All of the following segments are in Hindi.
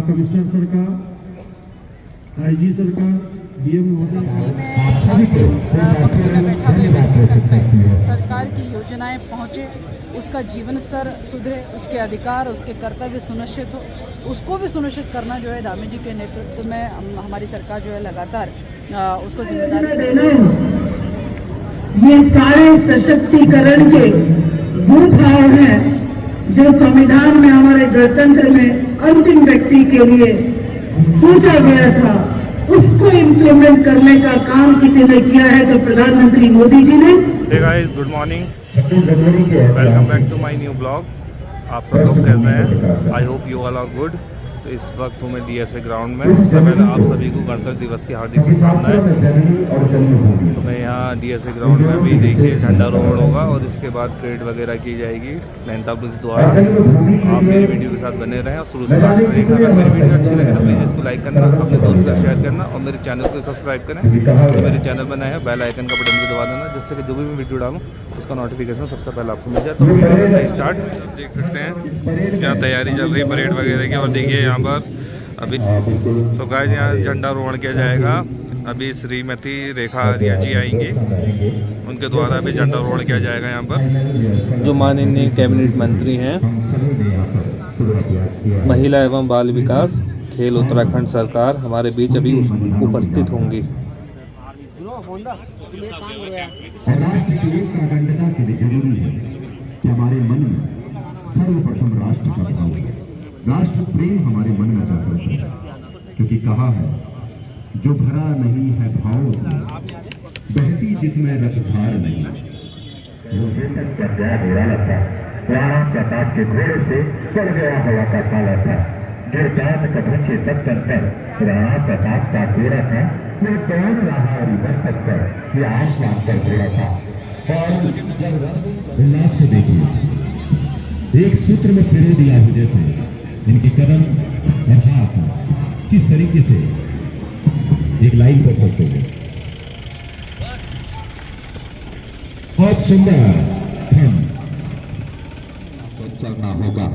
कमिश्नर सरकार, आईजी सरकार, डीएम महोदय, सरकार की योजनाएं पहुंचे, उसका जीवन स्तर सुधरे, उसके अधिकार, उसके कर्तव्य सुनिश्चित हो, उसको भी सुनिश्चित करना जो है दामी जी के नेतृत्व में हमारी सरकार जो है लगातार उसको जिम्मेदारी देना है। ये सारे सशक्तिकरण के वो भाव हैं जो संविधान में हमारे गणतंत्र में अंतिम व्यक्ति के लिए सोचा गया था, उसको इम्प्लीमेंट करने का काम किसी ने किया है तो प्रधानमंत्री मोदी जी ने। Hey guys, good morning, welcome back to my new blog. आप सब लोग कैसे हैं? I hope you all are good. तो इस वक्त हूँ मैं डीएसए ग्राउंड में। सबसे पहले आप सभी को गणतंत्र दिवस की हार्दिक शुभकामनाएं। तो मैं यहाँ डीएसए ग्राउंड में भी देखिए झंडारोहण होगा और इसके बाद परेड वगैरह की जाएगी मेहता पुलिस द्वारा। आप मेरी वीडियो के साथ बने रहें और शुरू से लास्ट तक देखना। अगर मेरी वीडियो अच्छी लगे तो प्लीज़ इसको लाइक करना, अपने दोस्त के साथ शेयर करना और मेरे चैनल को सब्सक्राइब करें। तो मेरे चैनल पर नए हैं, बेल आइकन का बटन भी दबा देना, जिससे कि जो भी मैं वीडियो डालूँ उसका नोटिफिकेशन सबसे पहले आपको मिल जाए। तो स्टार्ट देख सकते हैं क्या तैयारी चल रही है परेड वगैरह की। और देखिए यहाँ पर अभी तो गाइस यहाँ झंडारोहण किया जाएगा। अभी श्रीमती रेखा आर्या जी आएंगी, उनके द्वारा अभी झंडारोहण किया जाएगा यहाँ पर। जो माननीय कैबिनेट मंत्री हैं महिला एवं बाल विकास, खेल उत्तराखंड सरकार हमारे बीच अभी उपस्थित होंगी। राष्ट्र की एक अखंडता के लिए जरूरी है कि हमारे मन में सर्वप्रथम राष्ट्र का भाव, राष्ट्र प्रेम हमारे मन में जागृत है। क्योंकि कहा है जो भरा नहीं है भाव से, बहती जिसमें रसधार नहीं। वो बेतक का गया निराला था, राणा प्रताप के घोड़े से चढ़ गया हवा का काला था। गिरदान कभूचे पत्थर पर राणा प्रताप का घोड़ा था। वो दौड़ रहा और बरसत पर ये आसमान पर घोड़ा था। और जब उल्लास को देखिए, एक सूत्र में पिरो दिया हो जैसे इनके कदम और हाथ किस तरीके से एक लाइन कर सकते हैं। बहुत सुंदर चलना होगा।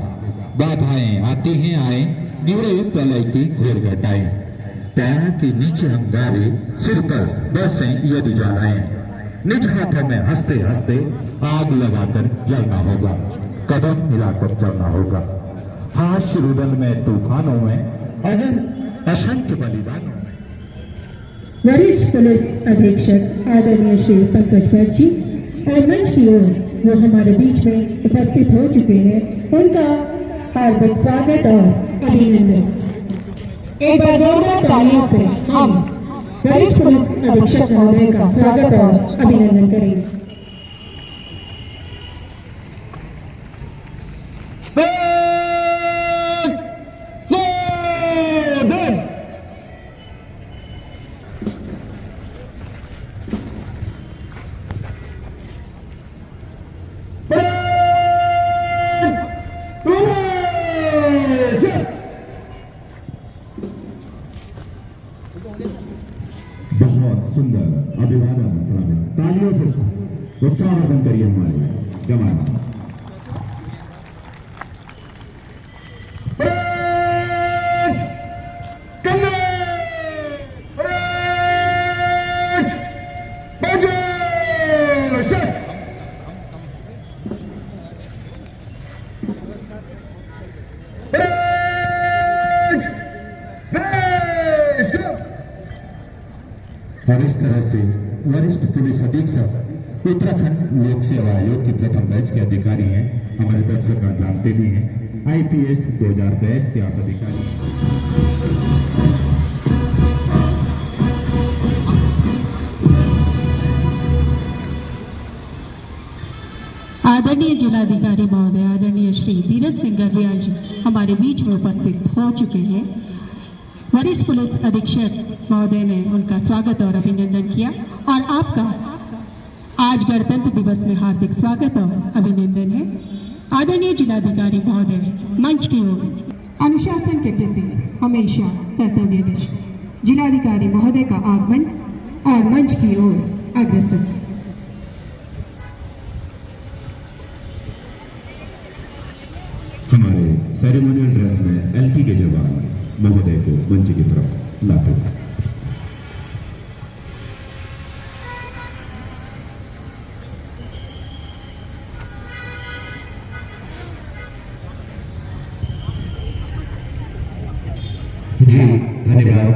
बाधाएं आती हैं आए, गिरे प्रलय की घोर घटाएं। पैरों के नीचे अंगारे, सिर पर बरसें यदि ज्वालाएं। निज हाथों में हंसते हंसते आग लगाकर जलना होगा। कदम मिलाकर चलना होगा। हाश रुदल में तूफानों में अगर असंख्य बलिदानों में। वरिष्ठ पुलिस अधीक्षक आदरणीय श्री पंकज भट्ट जी और मंच की ओर वो हमारे बीच में उपस्थित हो चुके हैं, उनका हार्दिक स्वागत और अभिनंदन। एक बार जोरदार तालियों से हम वरिष्ठ पुलिस अधीक्षक महोदय का स्वागत और अभिनंदन करेंगे। बहुत सुंदर अभिवादन सलामी, तालियों से उत्साहवर्धन करिए हमारे जवान। और इस तरह से वरिष्ठ पुलिस अधीक्षक उत्तराखंड लोक सेवा आयोग के प्रथम बैच के अधिकारी हैं। हमारे दर्शक जानते भी हैं, IPS 2022 के आप अधिकारी। आदरणीय जिलाधिकारी महोदय आदरणीय श्री धीरज सिंह गर्ब्याल जी हमारे बीच में उपस्थित हो चुके हैं। वरिष्ठ पुलिस अधीक्षक महोदय ने उनका स्वागत और अभिनंदन किया और आपका आज गणतंत्र दिवस में हार्दिक स्वागत और अभिनंदन है। आदरणीय जिलाधिकारी महोदय मंच की ओर अनुशासन के प्रति हमेशा कर्तव्यनिष्ठ जिलाधिकारी महोदय का आगमन और मंच की ओर अग्रसर। हमारे सेरेमोनियल ड्रेस में LP के जवान महोदय को मंच की तरफ लाते हैं। जी धन्यवाद।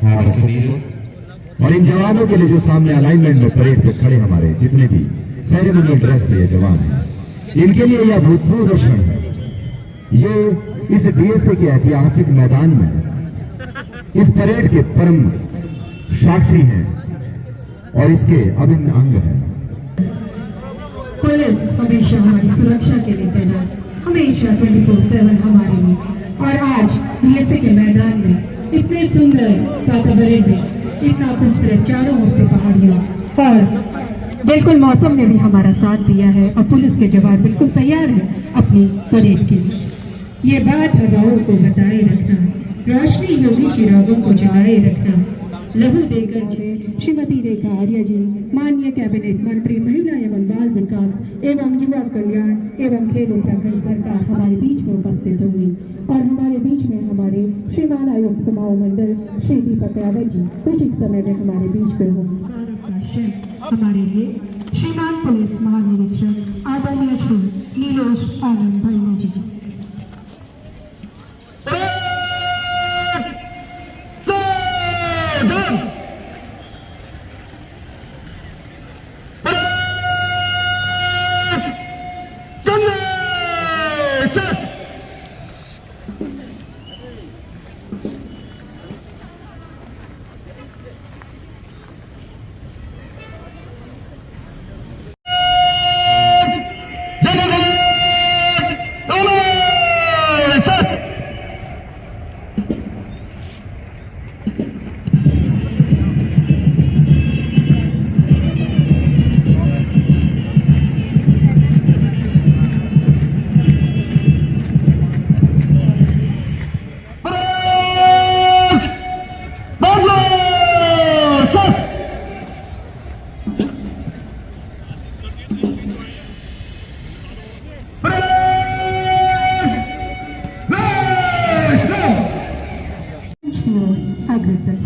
हाँ बच्चों नीरज और इन जवानों के लिए जो सामने अलाइनमेंट में परेड पे खड़े हमारे जितने भी सेरेमोनियल ड्रेस पे ये जवान हैं, इनके लिए यह भूतपूर्व क्षण है। ये इस डीएसए के ऐतिहासिक मैदान में इस परेड के परम साक्षी हैं और इसके अभिन्न अंग हैं। पुलिस हमेशा हमारी सुरक्षा के लिए तैनात, हमेशा 24/7 हमारे लिए। और आज डीएसए के मैदान में इतने सुंदर वातावरण में इतना खूबसूरत चारों ओर से पहाड़ियां और बिल्कुल मौसम ने भी हमारा साथ दिया है और पुलिस के जवान बिल्कुल तैयार है अपनी परेड के लिए। ये बात हवाओं को बताए रखना, रोशनी योगी चिरागों को जलाए रखना। लहू देकर श्रीमती रेखा आर्य जी, माननीय कैबिनेट मंत्री महिला एवं बाल विकास एवं युवा कल्याण एवं खेल उत्तराखंड सरकार हमारे बीच में उपस्थित होंगी। और हमारे बीच में हमारे श्रीमान आयुक्त कुमाऊं मंडल श्री दीपक यादव जी कुछ एक समय में हमारे बीच में होंगे। गौरव का क्षण हमारे लिए श्रीमान पुलिस महानिरीक्षक आदरणीय श्री नीलेश आनंद भल्ला जी। अग्रसर,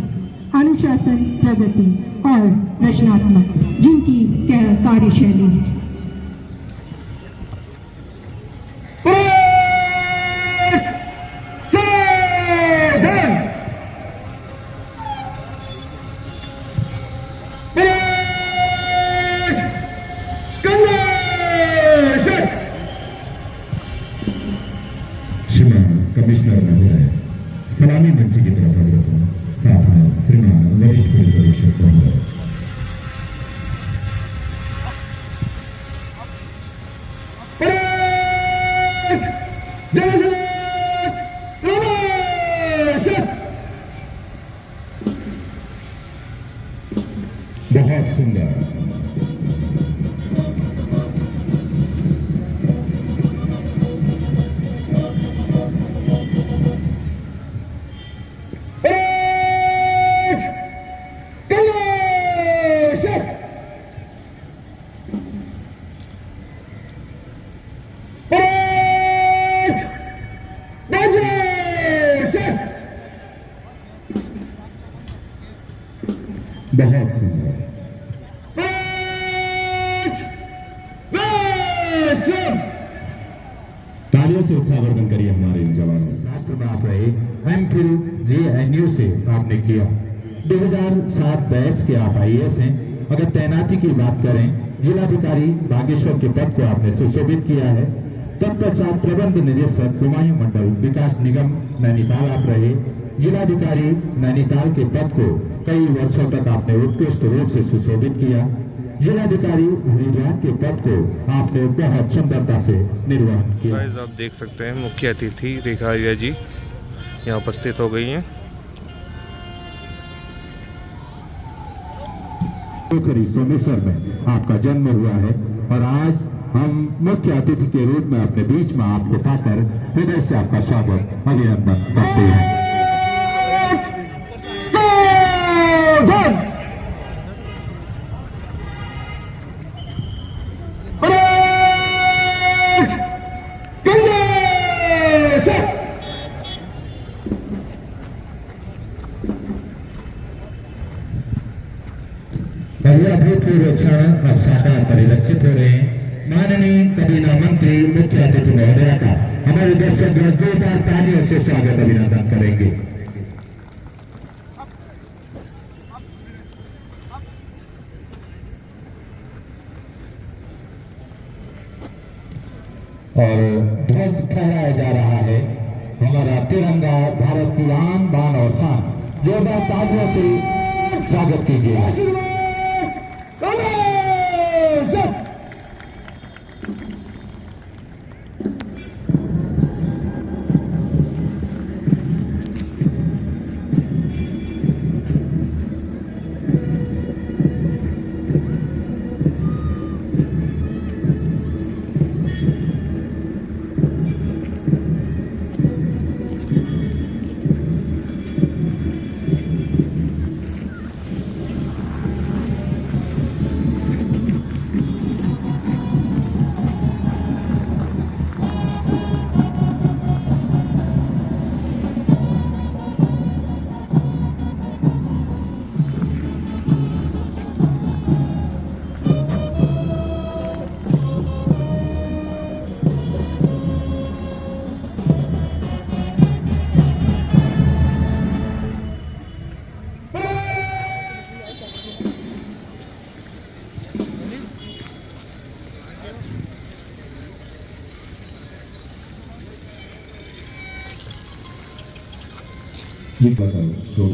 अनुशासन, प्रगति और रचनात्मक जिनकी कार्यशैली है। श्रीमान कमिश्नर महोदय सलामी मंच की तरफ अग्रसर, साथ में श्रीमान वरिष्ठ पुलिस अधीक्षक महोदय। बहुत सुंदर। बहुत सुंदर। तालियों से उत्साहवर्धन करिए हमारे इन जवानों। शास्त्र में आप रहे एमफिल जेएनयू से आपने किया, 2007 बैच के आप आईएएस हैं। अगर तैनाती की बात करें, जिलाधिकारी बागेश्वर के पद को आपने सुशोभित किया है। तत्पश्चात प्रबंध निदेशक कुमाऊं मंडल विकास निगम नैनीताल आप रहे। जिलाधिकारी नैनीताल के पद को कई वर्षों तक आपने उत्कृष्ट रूप से सुशोभित किया। जिलाधिकारी हरिद्वार के पद को आपने बहुत सुंदरता से निर्वहन किया। गाइस आप देख सकते हैं मुख्य अतिथि रेखा आर्य जी यहाँ उपस्थित हो गई हैं। सोमेश्वर में आपका जन्म हुआ है और आज हम मुख्य अतिथि के रूप में अपने बीच में आपको पाकर हृदय से आपका स्वागत अभिनंदन करते हैं। यह अभूतपूर्व क्षण अब साकार परिलक्षित हो रहे हैं। माननीय कबीना मंत्री मुख्य अतिथि महोदया का हमारे दर्शक जोरदार तालियों से स्वागत अभिनंदन करेंगे। और ध्वज फहराया जा रहा है। हमारा तिरंगा भारत की आन बान और शान, जोरदार तालियों से स्वागत कीजिए।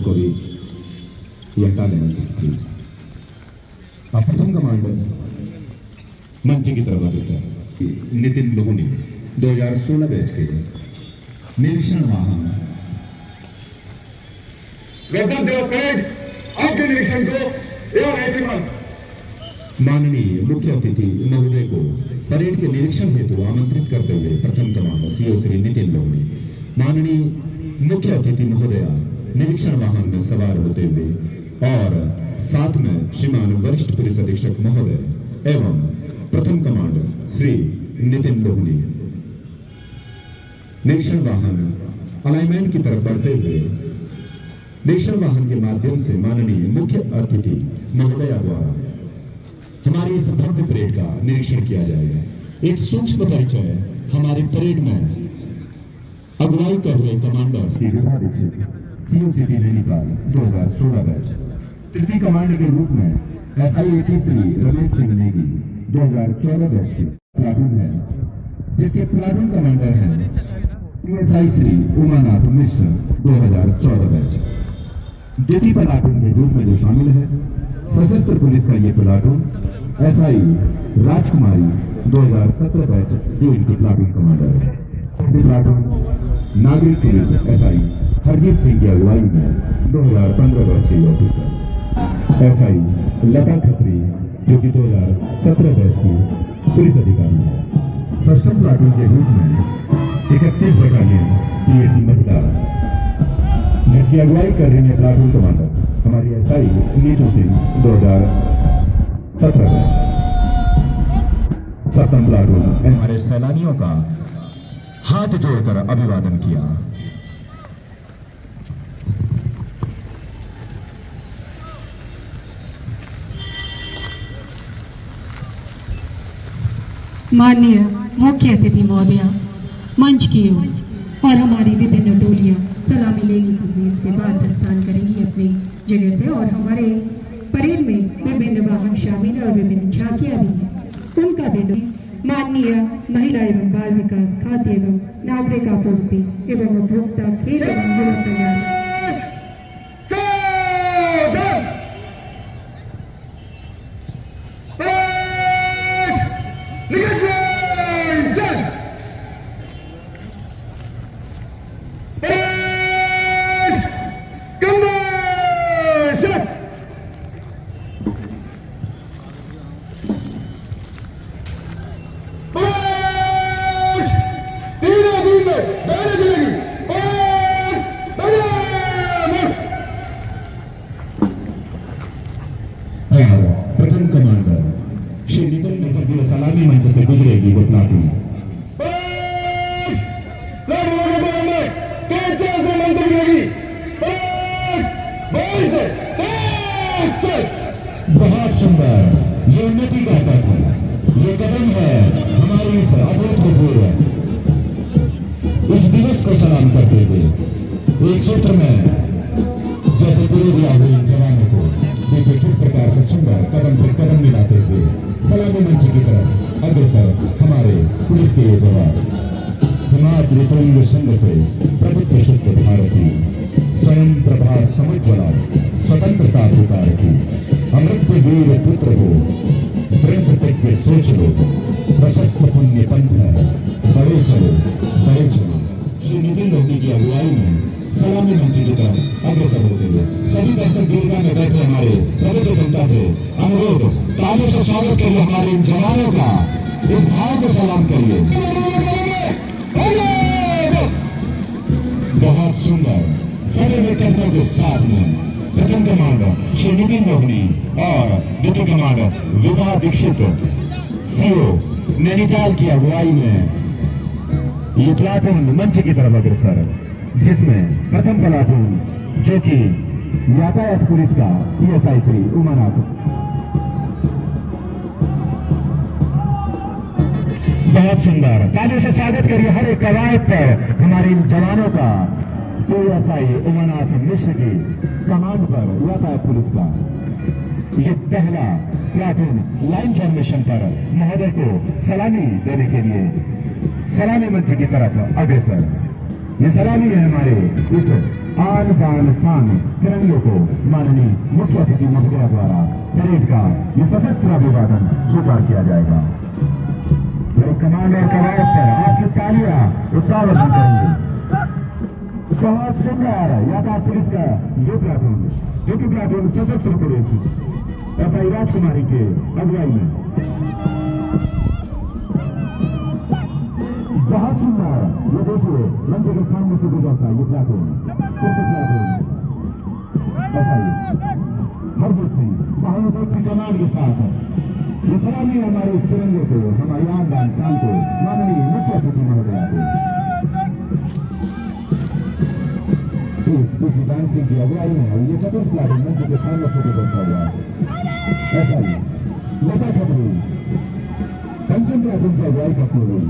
कवि प्रथम कमांडर मंच की तरफ आते सर नितिन लोहनी 2016 बैच के निरीक्षण वाहन गणतंत्र दिवस परेड आपके निरीक्षण को एवं ऐसे माननीय मुख्य अतिथि महोदय को परेड के निरीक्षण हेतु आमंत्रित करते हुए प्रथम कमांडर सीओ श्री नितिन लोहनी, माननीय मुख्य अतिथि महोदया निरीक्षण वाहन में सवार होते हुए और साथ में श्रीमान वरिष्ठ पुलिस अधीक्षक महोदय एवं प्रथम कमांडर श्री नितिन लोहनी निरीक्षण वाहन अलाइनमेंट की तरफ बढ़ते हुए निरीक्षण वाहन के माध्यम से माननीय मुख्य अतिथि महोदया द्वारा हमारी इस भव्य परेड का निरीक्षण किया जाएगा। एक सूक्ष्म परिचय हमारी परेड में अगुवाई कर रहे commander Shri COCP Nainital 2016 batch तृतीय कमांडर के रूप में SIAT श्री रमेश सिंह नेगी 2014 बैच की प्लाटून है, जिसके प्लाटून कमांडर हैं PSI श्री उमानाथ मिश्र 2014 बैच। द्वितीय प्लाटून के रूप में जो शामिल है सशस्त्र पुलिस का ये प्लाटून SI राजकुमारी 2017 बैच जो इनकी प्लाटून कमांडर है। प्लाटून नागरिक पुलिस SI हरजीत सिंह की अगुवाई में 2015 बैच के ऑफिसर SI लता खत्री जो कि 2017 बैच की पुलिस अधिकारी है। सशस्त्र प्लाटून के रूप में 31 बटालियन PAC महिला जिसकी अगुवाई कर रही है प्लाटून कमांडर हमारी SI नीतू सिंह 2017 बैच। सप्तम प्लाटून हमारे सैलानियों का हाथ जोड़कर अभिवादन किया। माननीय मुख्य अतिथि महोदया मंच की ओर और हमारी विभिन्न टोलियां सलामी लेने के लिए इसके बाद प्रस्थान करेंगी अपनी जगह से। और हमारे परेड में विभिन्न वाहन शामिल और विभिन्न झांकियां भी हैं, उनका भी माननीय महिला एवं बाल विकास, खाद्य एवं नागरिक आपूर्ति एवं उपभोक्ता, खेल एवं युवा कल्याण Come on! में जैसे पूरे दिया हुए इन जवानों को देखिए किस प्रकार से सुंदर कदम से कदम मिलाते हुए सलामी मंच की तरफ अग्रसर हमारे पुलिस के ये जवान। हिमाद्री तुंग सिंह से प्रभुत्व शुद्ध भारती, स्वयं प्रभा समुज्वला स्वतंत्रता पुकार की, अमृत वीर पुत्र को दृढ़ प्रतिज्ञ सोच लो, प्रशस्त पुण्य पंथ है, बड़े चलो बड़े चलो। श्री नितिन लोकी की अगुवाई में सलामी मंच की तरफ अग्रसर होते हुए सभी दर्शक दीर्घा में बैठे हमारे प्रबुद्ध जनता से अनुरोध, तालियों से स्वागत करिए हमारे इन जवानों का, इस भाव को सलाम करिए। बहुत सुंदर सभी विकल्पों के साथ में प्रथम कमांडर श्री नितिन लोहनी और द्वितीय कमांडर विभा दीक्षित सीओ नैनीताल की अगुवाई में ये प्लाटून मंच की तरफ अग्रसर, जिसमें प्रथम प्लाटून जो कि यातायात पुलिस का पीएसआई श्री उमानाथ। बहुत सुंदर तालियों से स्वागत करिए हर एक कवायद पर हमारे इन जवानों का, पीएसआई उमानाथ मिश्र की कमांड पर यातायात पुलिस का ये पहला प्लाटून लाइन फॉर्मेशन पर महोदय को सलामी देने के लिए सलामी मंच की तरफ अग्रसर। ये सलामी है हमारे इस आन बान शान तिरंगे को माननीय मुख्य अतिथि महोदया द्वारा परेड का ये सशस्त्र अभिवादन स्वीकार किया जाएगा। मेरे कमांड और कवायद पर आपकी तालियां उत्साहवर्धन करेंगे। बहुत सुंदर यातायात पुलिस का ये प्लाटून, जो कि प्लाटून सशस्त्र पुलिस एसआई राजकुमारी के अगुवाई में बहुत सुंदर, ये देखिए मंच के सामने से गुजरता है ये प्लाटून, हरजीत सिंह महानुदेव की कमांड के साथ ये सलामी हमारे इस तिरंगे को, हमारी आन बान शान को माननीय मुख्य अतिथि महोदया को इस डांसिंग की अगुवाई में ये चतुर्थ प्लाटून मंच के सामने से गुजरता हुआ ऐसा ही लता खत्री पंचम प्लाटून की अगुवाई करते हुए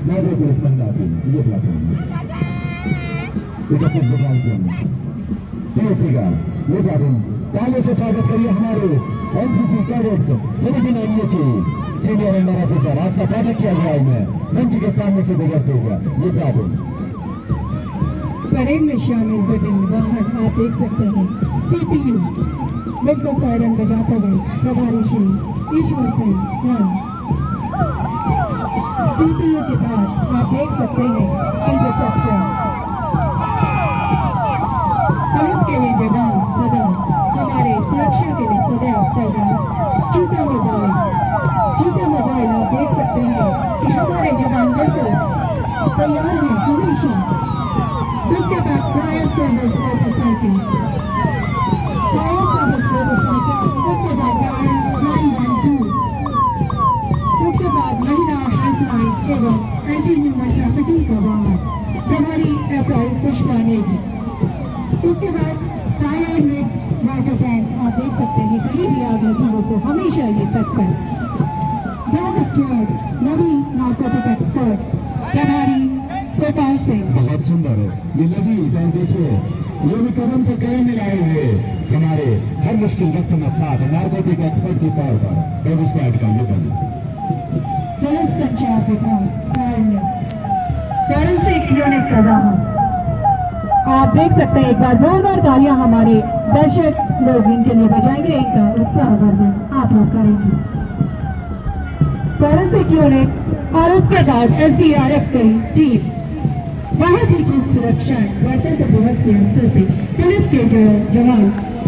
नागरिक पुलिस मंडाती ये प्लाटून 31 बटालियन पीएससी का ये प्लाटून। तालियों से स्वागत करिए हमारे एनसीसी कैडेट्स सभी नामियों के सीनियर अंडर ऑफिसर आस्था पाठक की अगुवाई में मंच के सामने से गुजरते हुए ये प्लाटून। परेड में शामिल विभिन्न वाहन आप देख सकते हैं। सीपीयू मिलकर सायरन बजाते हुए प्रभारी श्री ईश्वर सिंह। सीपीयू के बाद आप देख सकते हैं इंटरसेप्टर। पुलिस के लिए जवान सदा हमारे सुरक्षा के लिए सदैव तैयार। चीता मोबाइल आप देख सकते हैं कि हमारे जवान बिल्कुल तैयार हैं हमेशा। उसके बाद फायर सर्विस मोटरसाइकिल, उसके बाद 912, उसके बाद महिला हेल्पलाइन एवं एंटी ह्यूमन ट्रैफिकिंग का वाहन प्रभारी एसआई पुष्पा नेगी। उसके बाद फायर मिक्स वाटर टैंक आप देख सकते हैं, कहीं भी आग लगी हो तो हमेशा ये तत्पर। नवी नार्कोटिक एक्सपर्ट प्रभारी गोपाल सिंह। बहुत सुंदर ये लगी इधर देखिए, ये भी कदम से कदम मिलाए हुए हमारे हर मुश्किल वक्त में साथ नार्कोटिक एक्सपर्ट के तौर पर डेविस स्क्वाड का ये बन। पुलिस संचार विभाग फॉरेंसिक यूनिट का वाहन आप देख सकते हैं। एक बार जोरदार तालियां हमारे दर्शक लोग इनके लिए बजाएंगे, इनका उत्साहवर्धन आप लोग करेंगे। फॉरेंसिक यूनिट और उसके बाद एसडीआरएफ की टीम बहुत ही खूबसूरत क्षण गणतंत्र दिवस के अवसर पर पुलिस के जो जवान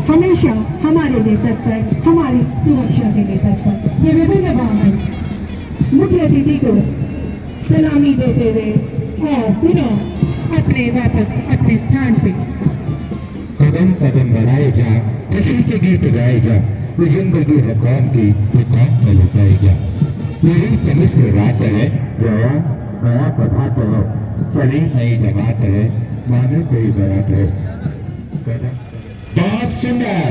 हमेशा हमारे लिए तत्पर, हमारी सुरक्षा के लिए तत्पर। ये विभिन्न वाहन मुख्य अतिथि को सलामी देते हुए और पुनः अपने वापस अपने स्थान पे कदम कदम बढ़ाए जा, किसी के गीत गाए जा, वो जिंदगी है कौन की, वो कौन में लुटाई जा। मेरी तमिश्र रात है जया नया प्रभात है, चली नई जमात है, मानो कोई बात है। बहुत सुंदर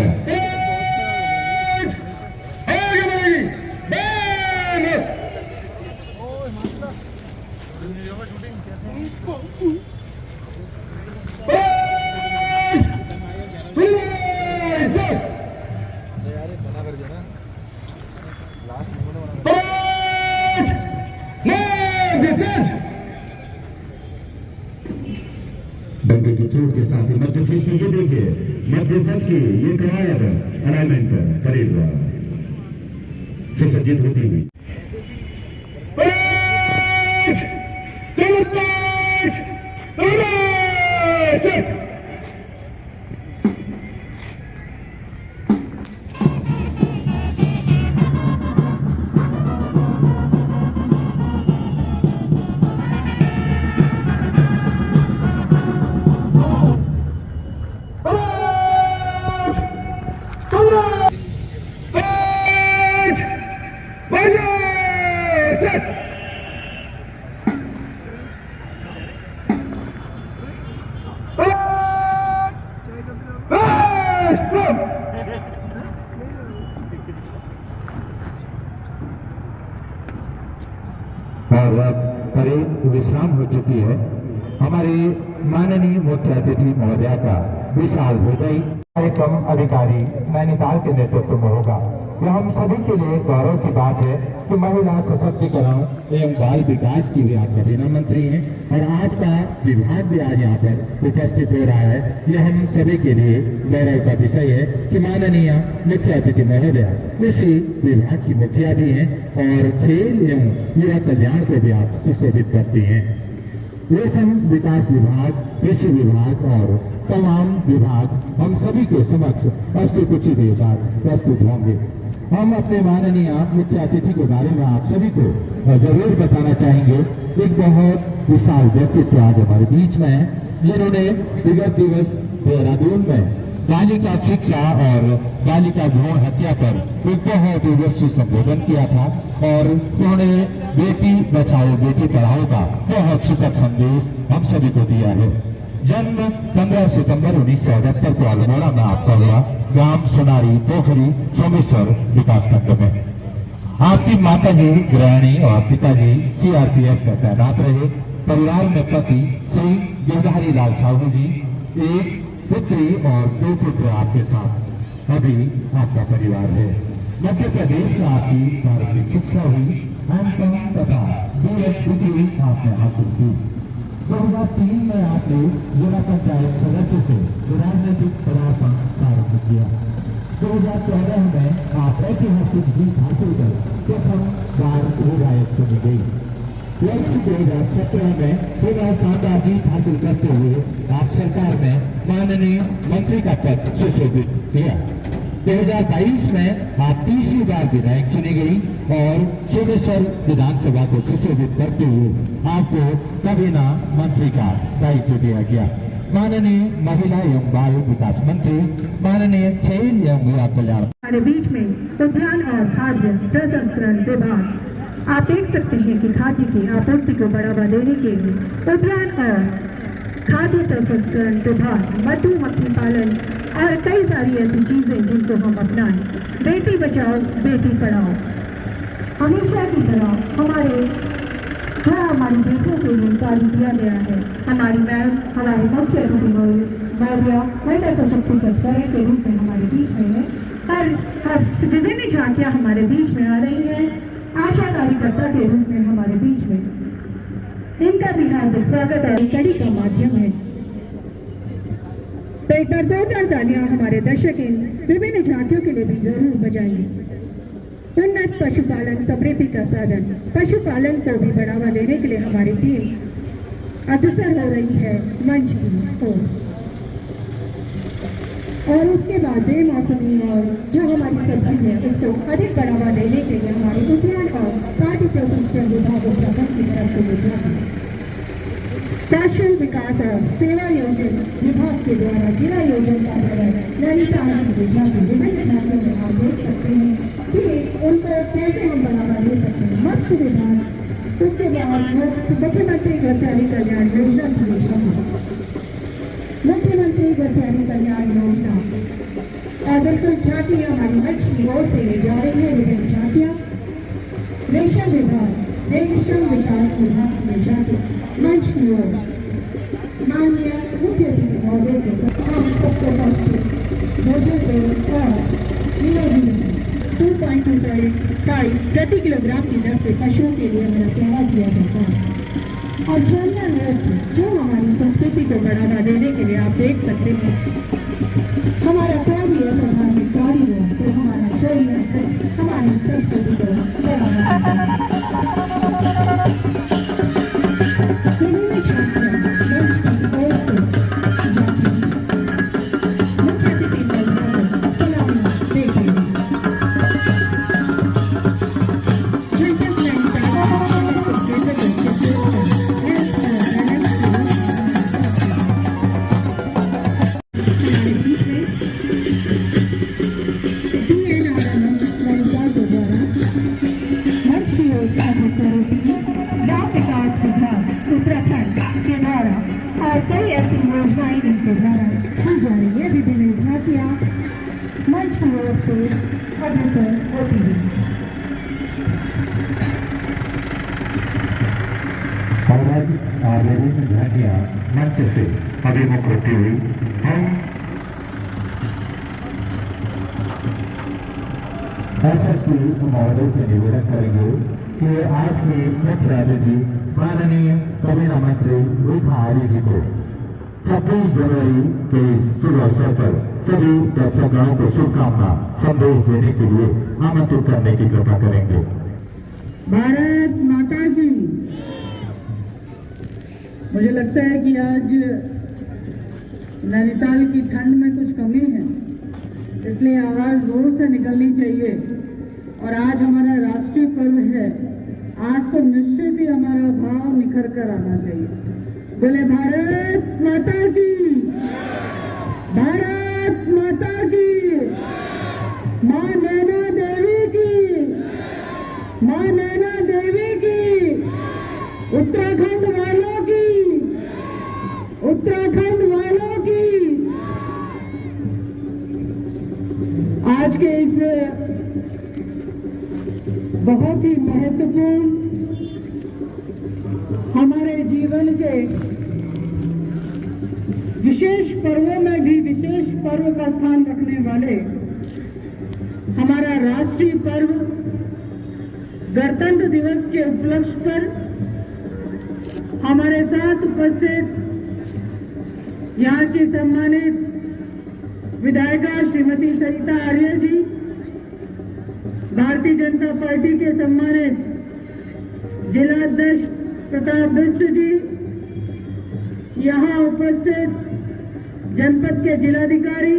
देखिए मध्य सच की ये कवायद अलाइनमेंट परेड द्वारा सुसज्जित होती हुई और अब परेड विश्राम हो चुकी है। हमारे माननीय मुख्य अतिथि महोदया का विशाल हृदय कार्यक्रम अधिकारी नैनीताल के नेतृत्व में होगा। यह हम सभी के लिए गौरव की बात है कि महिला सशक्तिकरण एवं बाल विकास की भी आप रवीना मंत्री हैं और आज का विभाग भी आज यहाँ पर उपस्थित हो रहा है। यह हम सभी के लिए गौरव का विषय है कि माननीय मुख्य अतिथि महोदया इसी विभाग की मुखिया भी हैं और खेल एवं युवा कल्याण को भी आप सुशोभित करती हैं। रेशम विकास विभाग, कृषि विभाग और तमाम विभाग हम सभी के समक्ष अब से कुछ ही देर बाद प्रस्तुत होंगे। हम अपने माननीय मुख्य अतिथि के बारे में आप सभी को जरूर बताना चाहेंगे। एक बहुत विशाल व्यक्तित्व आज हमारे बीच में है जिन्होंने विगत दिवस देहरादून में बालिका शिक्षा और बालिका भ्रूण हत्या पर एक बहुत तेजस्वी संबोधन किया था और उन्होंने बेटी बचाओ बेटी पढ़ाओ का बहुत सुखद संदेश हम सभी को दिया है। जन्म 15 सितंबर 1978 को अल्मोड़ा में आपका हुआ, गांव सोनारी पोखरी सोमेश्वर विकास खंड में। आपकी माताजी गृहिणी और पिताजी सीआरपीएफ में तैनात रहे। परिवार में पति श्री गिरधारी लाल साहू जी, एक पुत्री और 2 पुत्र आपके साथ अभी आपका परिवार है। मध्य प्रदेश में आपकी प्रारंभिक शिक्षा हुई, एमकॉम तथा बीएड डिग्री आपने हासिल की। 2003 में आपने जिला पंचायत सदस्य से राजनीतिक पदार्पण प्रारंभ किया। 2014 में आप ऐतिहासिक जीत हासिल कर प्रथम बार विधायक चुनी गई। वर्ष 2017 में पुनः शानदार जीत हासिल करते हुए आप सरकार में माननीय मंत्री का पद सुशोभित किया। 2022 में आप तीसरी बार विधायक चुनी गई और सोमेश्वर विधानसभा को सुशोभित करते हुए आपको कबीना मंत्री का दायित्व दिया गया। माननीय महिला एवं बाल विकास मंत्री, माननीय खेल एवं युवा कल्याण। हमारे बीच में उद्यान और खाद्य प्रसंस्करण विभाग आप देख सकते हैं कि खाद्य की आपूर्ति को बढ़ावा देने के लिए उद्यान और खाद्य प्रसंस्करण विभाग मधुमक्खी पालन और कई सारी ऐसी चीजें जिनको हम अपनाएं। बेटी बचाओ बेटी पढ़ाओ, हमेशा की तरह हमारी बेटियों के लिए कार्य किया गया है। हमारी मैम, हमारे मुख्य अतिथि महोदया महिला सशक्तिकरण के रूप में हमारे बीच में है। हर विभिन्न झांकियां हमारे बीच में आ रही हैं, आशा कार्यकर्ता के रूप में हमारे बीच में। इनका भी हार्दिक स्वागत है। कड़ी का माध्यम है तो एक बार जोरदार तालियां हमारे दर्शक इन विभिन्न झांकियों के लिए भी जरूर बजाएंगे। उन्नत पशुपालन समृद्धि का साधन, पशुपालन को भी बढ़ावा देने के लिए हमारी टीम अग्रसर हो रही है मंच की ओर। और उसके बाद बेमौसमी और जो हमारी सब्जी है उसको अधिक बढ़ावा देने के लिए हमारे उद्यान और खाद्य प्रसंस्करण विभाग उत्तराखंड की तरफ से योजना है। कौशल विकास और सेवा योजना विभाग के द्वारा जिला योजना का नैनीताल की योजना के विभिन्न झांकियों में आप देख सकते हैं कि उनको कैसे हम बढ़ावा दे सकते हैं। मत्स्य विभाग, उसके बाद मुख्यमंत्री गृहस्थी कल्याण योजना की योजना, मुख्यमंत्री गृहस्थी कल्याण योजना और बिल्कुल झांकियां हमारी मंच की ओर से ले जा रही है। विभिन्न झांकियां रेशम विभाग, रेशम विकास विभाग की झांकी मंच की ओर माननीय मुख्य अतिथि महोदय के हम सबको मौजूद और 2.25 प्रति किलोग्राम की दर से पशुओं के लिए मेरा चढ़ा दिया जाता है। और जो हमारी संस्कृति को बढ़ावा देने के लिए आप देख सकते हैं ये विभिन्न झांकियां मंच की ओर से अग्रसर होती हैं। और अब विभिन्न झांकियां मंच से अभिमुख होती हुई हम एसएसपी महोदय से निवेदन करेंगे कि आज के मुख्य अतिथि माननीय कैबिनेट मंत्री रेखा आर्य जी को 26 जनवरी के इस शुभ अवसर पर सभी दर्शकों को शुभकामना संदेश देने के लिए आमंत्रित करने की कृपा करेंगे। भारत माता की। मुझे लगता है कि आज नैनीताल की ठंड में कुछ कमी है, इसलिए आवाज जोर से निकलनी चाहिए। और आज हमारा राष्ट्रीय पर्व है, आज तो निश्चित ही हमारा भाव निखर कर आना चाहिए। बोले भारत माता की, भारत माता की, माँ नैना देवी की, माँ नैना देवी की, उत्तराखंड वालों की, उत्तराखंड वालों की। आज के इस बहुत ही महत्वपूर्ण हमारे जीवन के विशेष पर्वों में भी विशेष पर्व का स्थान रखने वाले हमारा राष्ट्रीय पर्व गणतंत्र दिवस के उपलक्ष्य पर हमारे साथ उपस्थित यहाँ की सम्मानित विधायिका श्रीमती सरिता आर्य जी, भारतीय जनता पार्टी के सम्मानित जिला अध्यक्ष प्रताप बिष्ट जी, यहाँ उपस्थित जनपद के जिलाधिकारी,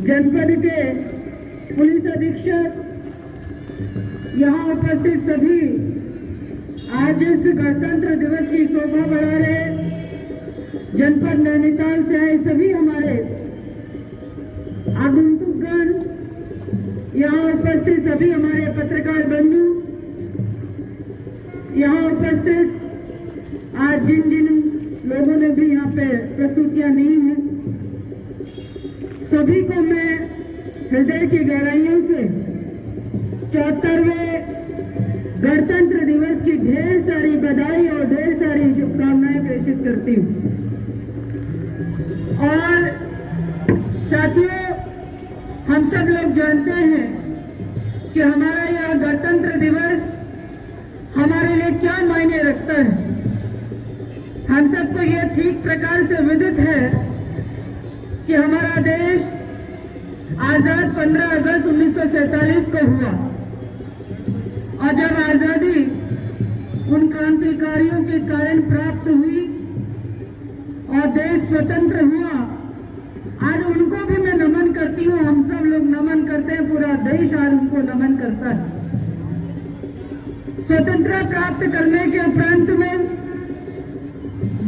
जनपद के पुलिस अधीक्षक, यहाँ उपस्थित सभी आज इस गणतंत्र दिवस की शोभा बढ़ा रहे जनपद नैनीताल से आए सभी हमारे आगंतुकगण, यहाँ उपस्थित सभी हमारे पत्रकार बंधु, यहाँ उपस्थित आज जिन जिन लोगों ने भी यहाँ पे प्रस्तुतियां दी हैं, सभी को मैं हृदय की गहराइयों से 74वें गणतंत्र दिवस की ढेर सारी बधाई और ढेर सारी शुभकामनाएं प्रेषित करती हूँ। और साथियों, हम सब लोग जानते हैं कि हमारा यह गणतंत्र दिवस हमारे लिए क्या मायने रखता है। हम सबको यह ठीक प्रकार से विदित है कि हमारा देश आजाद 15 अगस्त 1947 को हुआ और जब आजादी उन क्रांतिकारियों के कारण प्राप्त हुई और देश स्वतंत्र हुआ, आज उनको भी मैं नमन करती हूँ। हम सब लोग नमन करते हैं, पूरा देश आज उनको नमन करता है। स्वतंत्रता प्राप्त करने के उपरांत में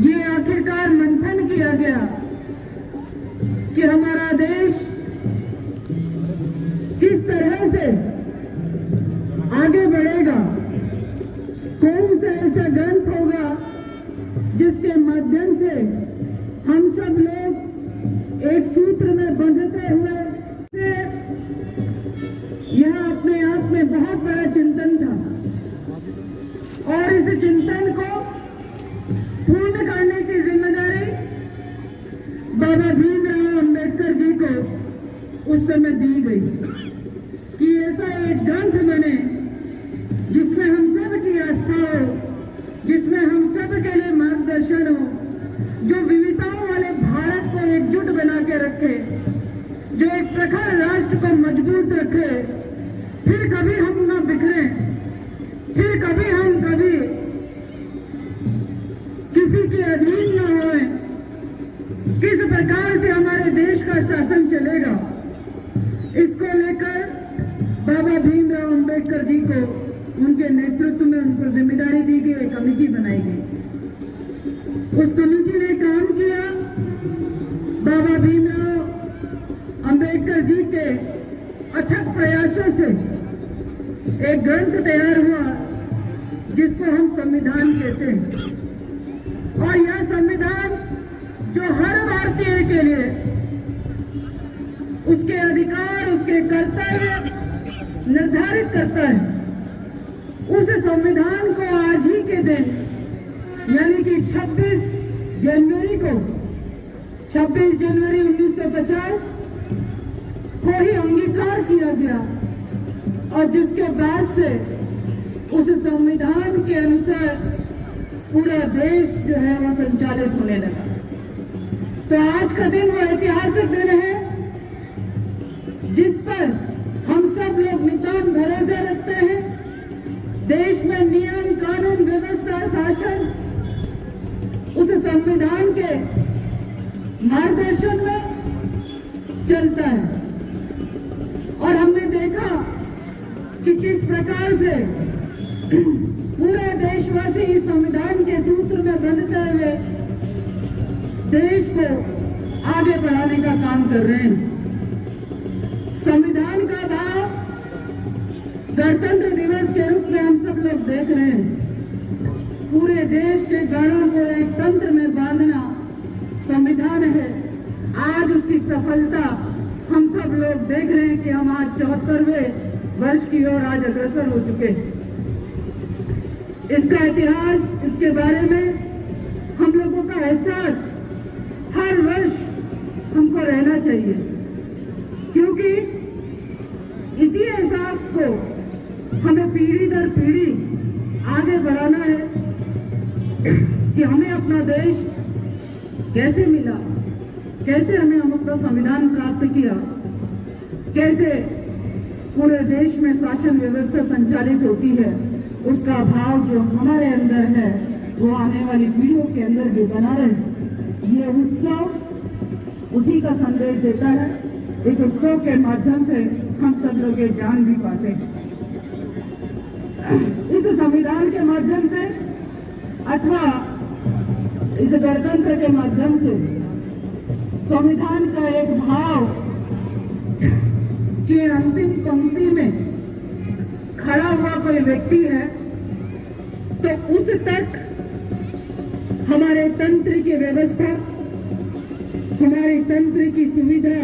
ये आखिरकार मंथन किया गया कि हमारा देश किस तरह से आगे बढ़ेगा, कौन सा ऐसा ग्रंथ होगा जिसके माध्यम से हम सब लोग एक सूत्र में बंधते हुए, यह अपने आप में बहुत बड़ा चिंतन था और इस चिंतन को पूर्ण करने की जिम्मेदारी बाबा भीमराव अंबेडकर जी को उस समय दी गई कि ऐसा एक ग्रंथ बने जिसमें हम सब की आस्था हो, जिसमें हम सब के लिए मार्गदर्शन हो, जो विविधताओं वाले भारत को एकजुट बना के रखे, जो एक प्रखर राष्ट्र को मजबूत रखे, फिर कभी हम ना बिखरे, फिर कभी हम कभी किसी के अधीन न होए। किस प्रकार से हमारे देश का शासन चलेगा, इसको लेकर बाबा भीमराव अंबेडकर जी को उनके नेतृत्व में उनको जिम्मेदारी दी गई, एक कमेटी बनाई गई। उस कमेटी ने काम किया। बाबा भीमराव अंबेडकर जी के अथक प्रयासों से एक ग्रंथ तैयार हुआ जिसको हम संविधान कहते हैं। और यह संविधान जो हर बार भारतीय के लिए उसके अधिकार, उसके कर्तव्य निर्धारित करता है। उस संविधान को आज ही के दिन यानी कि 26 जनवरी को 26 जनवरी 1950 को ही अंगीकार किया गया और जिसके बाद से उस संविधान के अनुसार पूरा देश जो है वह संचालित होने लगा। तो आज का दिन वो ऐतिहासिक दिन है जिस पर हम सब लोग नितांत भरोसा रखते हैं। देश में नियम, कानून, व्यवस्था, शासन उस संविधान के मार्गदर्शन में चलता है और हमने देखा कि किस प्रकार से पूरे देशवासी इस संविधान के सूत्र में बंधते हुए देश को आगे बढ़ाने का काम कर रहे हैं। संविधान का भाव गणतंत्र दिवस के रूप में हम सब लोग देख रहे हैं। पूरे देश के गणों को एक तंत्र में बांधना संविधान है। आज उसकी सफलता हम सब लोग देख रहे हैं कि हम आज 74वें वर्ष की ओर आज अग्रसर हो चुके हैं। इसका इतिहास, इसके बारे में हम लोगों का एहसास हर वर्ष हमको रहना चाहिए, क्योंकि इसी एहसास को हमें पीढ़ी दर पीढ़ी आगे बढ़ाना है कि हमें अपना देश कैसे मिला, कैसे हमें हम अपना संविधान प्राप्त किया, कैसे पूरे देश में शासन व्यवस्था संचालित होती है। उसका भाव जो हमारे अंदर है वो आने वाली पीढ़ियों के अंदर भी बना रहे। ये उत्सव उसी का संदेश देता है। एक उत्सव के माध्यम से हम सब लोग ये जान भी पाते हैं। इस संविधान के माध्यम से अथवा इस गणतंत्र के माध्यम से संविधान का एक भाव कि अंतिम पंक्ति में खड़ा हुआ कोई व्यक्ति है तो उस तक हमारे तंत्र की व्यवस्था, हमारे तंत्र की सुविधा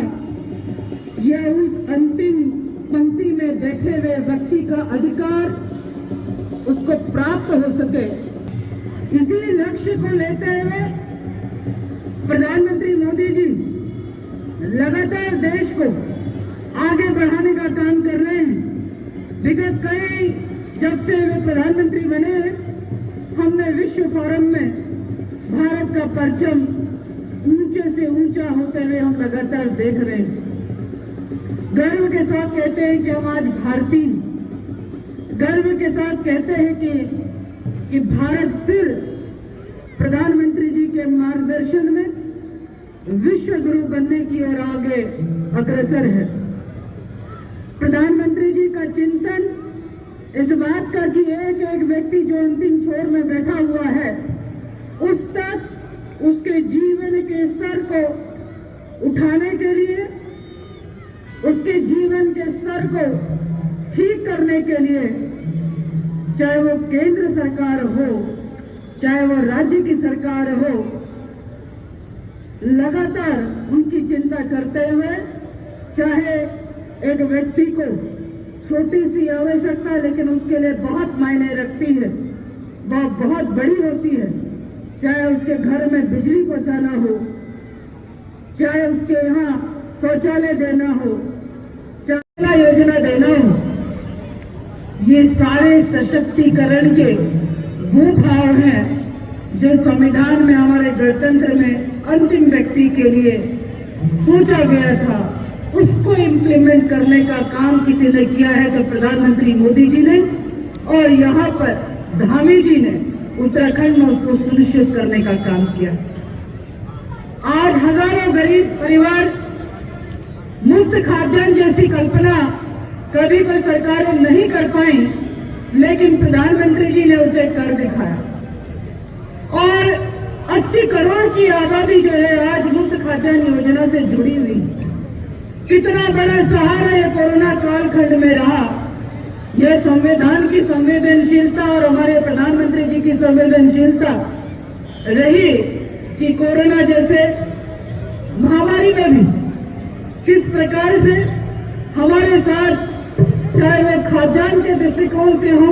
या उस अंतिम पंक्ति में बैठे हुए व्यक्ति का अधिकार उसको प्राप्त हो सके। इसी लक्ष्य को लेते हुए प्रधानमंत्री मोदी जी लगातार देश को आगे बढ़ाने का काम कर रहे हैं। विगत कई जब से वे प्रधानमंत्री बने हमने विश्व फोरम में भारत का परचम ऊंचे से ऊंचा होते हुए हम लगातार देख रहे हैं। गर्व के साथ कहते हैं कि हम आज भारतीय, गर्व के साथ कहते हैं कि भारत फिर प्रधानमंत्री जी के मार्गदर्शन में विश्व गुरु बनने की ओर आगे अग्रसर है। प्रधानमंत्री जी का चिंतन इस बात का कि एक एक व्यक्ति जो अंतिम छोर में बैठा हुआ है उस तक उसके जीवन के स्तर को उठाने के लिए, उसके जीवन के स्तर को ठीक करने के लिए, चाहे वो केंद्र सरकार हो, चाहे वो राज्य की सरकार हो, लगातार उनकी चिंता करते हुए, चाहे एक व्यक्ति को छोटी सी आवश्यकता लेकिन उसके लिए बहुत मायने रखती है, वह बहुत बड़ी होती है, चाहे उसके घर में बिजली पहुंचाना हो, चाहे उसके यहाँ शौचालय देना हो, चाहे योजना देना हो, ये सारे सशक्तिकरण के वो भाव हैं जो संविधान में, हमारे गणतंत्र में अंतिम व्यक्ति के लिए सोचा गया था। उसको इम्प्लीमेंट करने का काम किसी ने किया है तो प्रधानमंत्री मोदी जी ने, और यहाँ पर धामी जी ने उत्तराखंड में उसको सुनिश्चित करने का काम किया। आज हजारों गरीब परिवार मुफ्त खाद्यान्न जैसी कल्पना कभी कोई सरकारें नहीं कर पाई, लेकिन प्रधानमंत्री जी ने उसे कर दिखाया और 80 करोड़ की आबादी जो है आज मुफ्त खाद्यान्न योजना से जुड़ी हुई। कितना बड़ा सहारा ये कोरोना कालखंड में रहा। यह संविधान की संवेदनशीलता और हमारे प्रधानमंत्री जी की संवेदनशीलता रही कि कोरोना जैसे महामारी में भी किस प्रकार से हमारे साथ, चाहे वो खाद्यान्न के दृष्टिकोण से हो,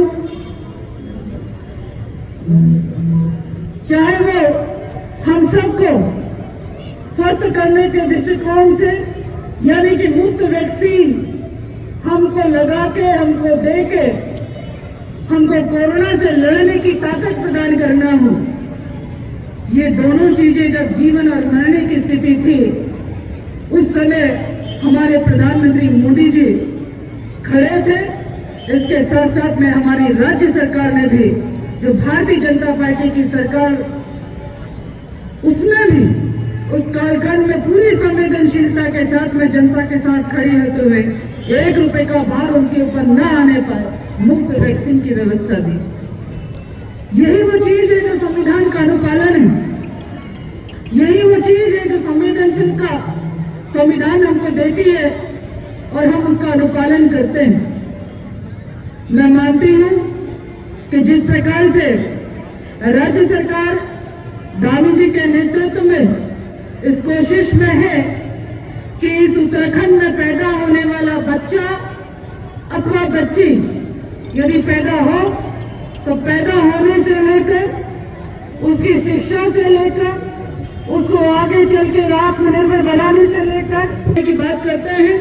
चाहे वो हम सबको स्वस्थ करने के दृष्टिकोण से, यानी कि मुफ्त वैक्सीन हमको लगा के, हमको दे के, हमको कोरोना से लड़ने की ताकत प्रदान करना हो। ये दोनों चीजें जब जीवन और मरने की स्थिति थी, उस समय हमारे प्रधानमंत्री मोदी जी खड़े थे। इसके साथ साथ में हमारी राज्य सरकार ने भी, जो भारतीय जनता पार्टी की सरकार, उसने भी उस कालखंड में पूरी संवेदनशीलता के साथ में जनता के साथ खड़ी होते हुए 1 रुपए का भार उनके ऊपर न आने पाए मुफ्त वैक्सीन की व्यवस्था दी। यही वो चीज है जो संविधान का अनुपालन है। यही वो चीज है जो संवेदनशील का संविधान हमको देती है और हम उसका अनुपालन करते हैं। मैं मानती हूं कि जिस प्रकार से राज्य सरकार दानी जी के नेतृत्व में इस कोशिश में है कि इस उत्तराखंड में पैदा होने वाला बच्चा अथवा बच्ची यदि पैदा हो तो पैदा होने से लेकर उसकी शिक्षा से लेकर उसको आगे चल के आत्मनिर्भर बनाने से लेकर की बात करते हैं,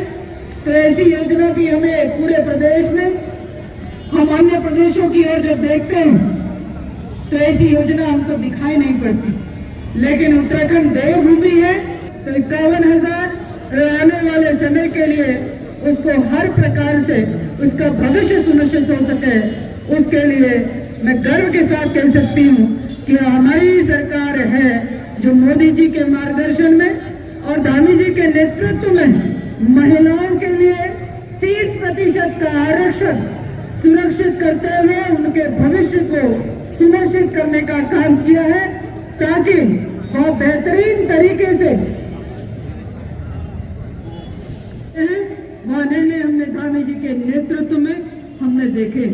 तो ऐसी योजना भी हमें पूरे प्रदेश में, हम अन्य प्रदेशों की ओर जब देखते हैं तो ऐसी योजना हमको दिखाई नहीं पड़ती। लेकिन उत्तराखंड देवभूमि है, तो 51,000 आने वाले समय के लिए उसको हर प्रकार से उसका भविष्य सुनिश्चित हो सके, उसके लिए मैं गर्व के साथ कह सकती हूँ कि हमारी सरकार है जो मोदी जी के मार्गदर्शन में और दानी जी के नेतृत्व में महिलाओं के लिए 30% का आरक्षण सुरक्षित करते हुए उनके भविष्य को सुनिश्चित करने का काम किया है, ताकि बहुत बेहतरीन तरीके से वह निर्णय हमने दानी जी के नेतृत्व में हमने देखे।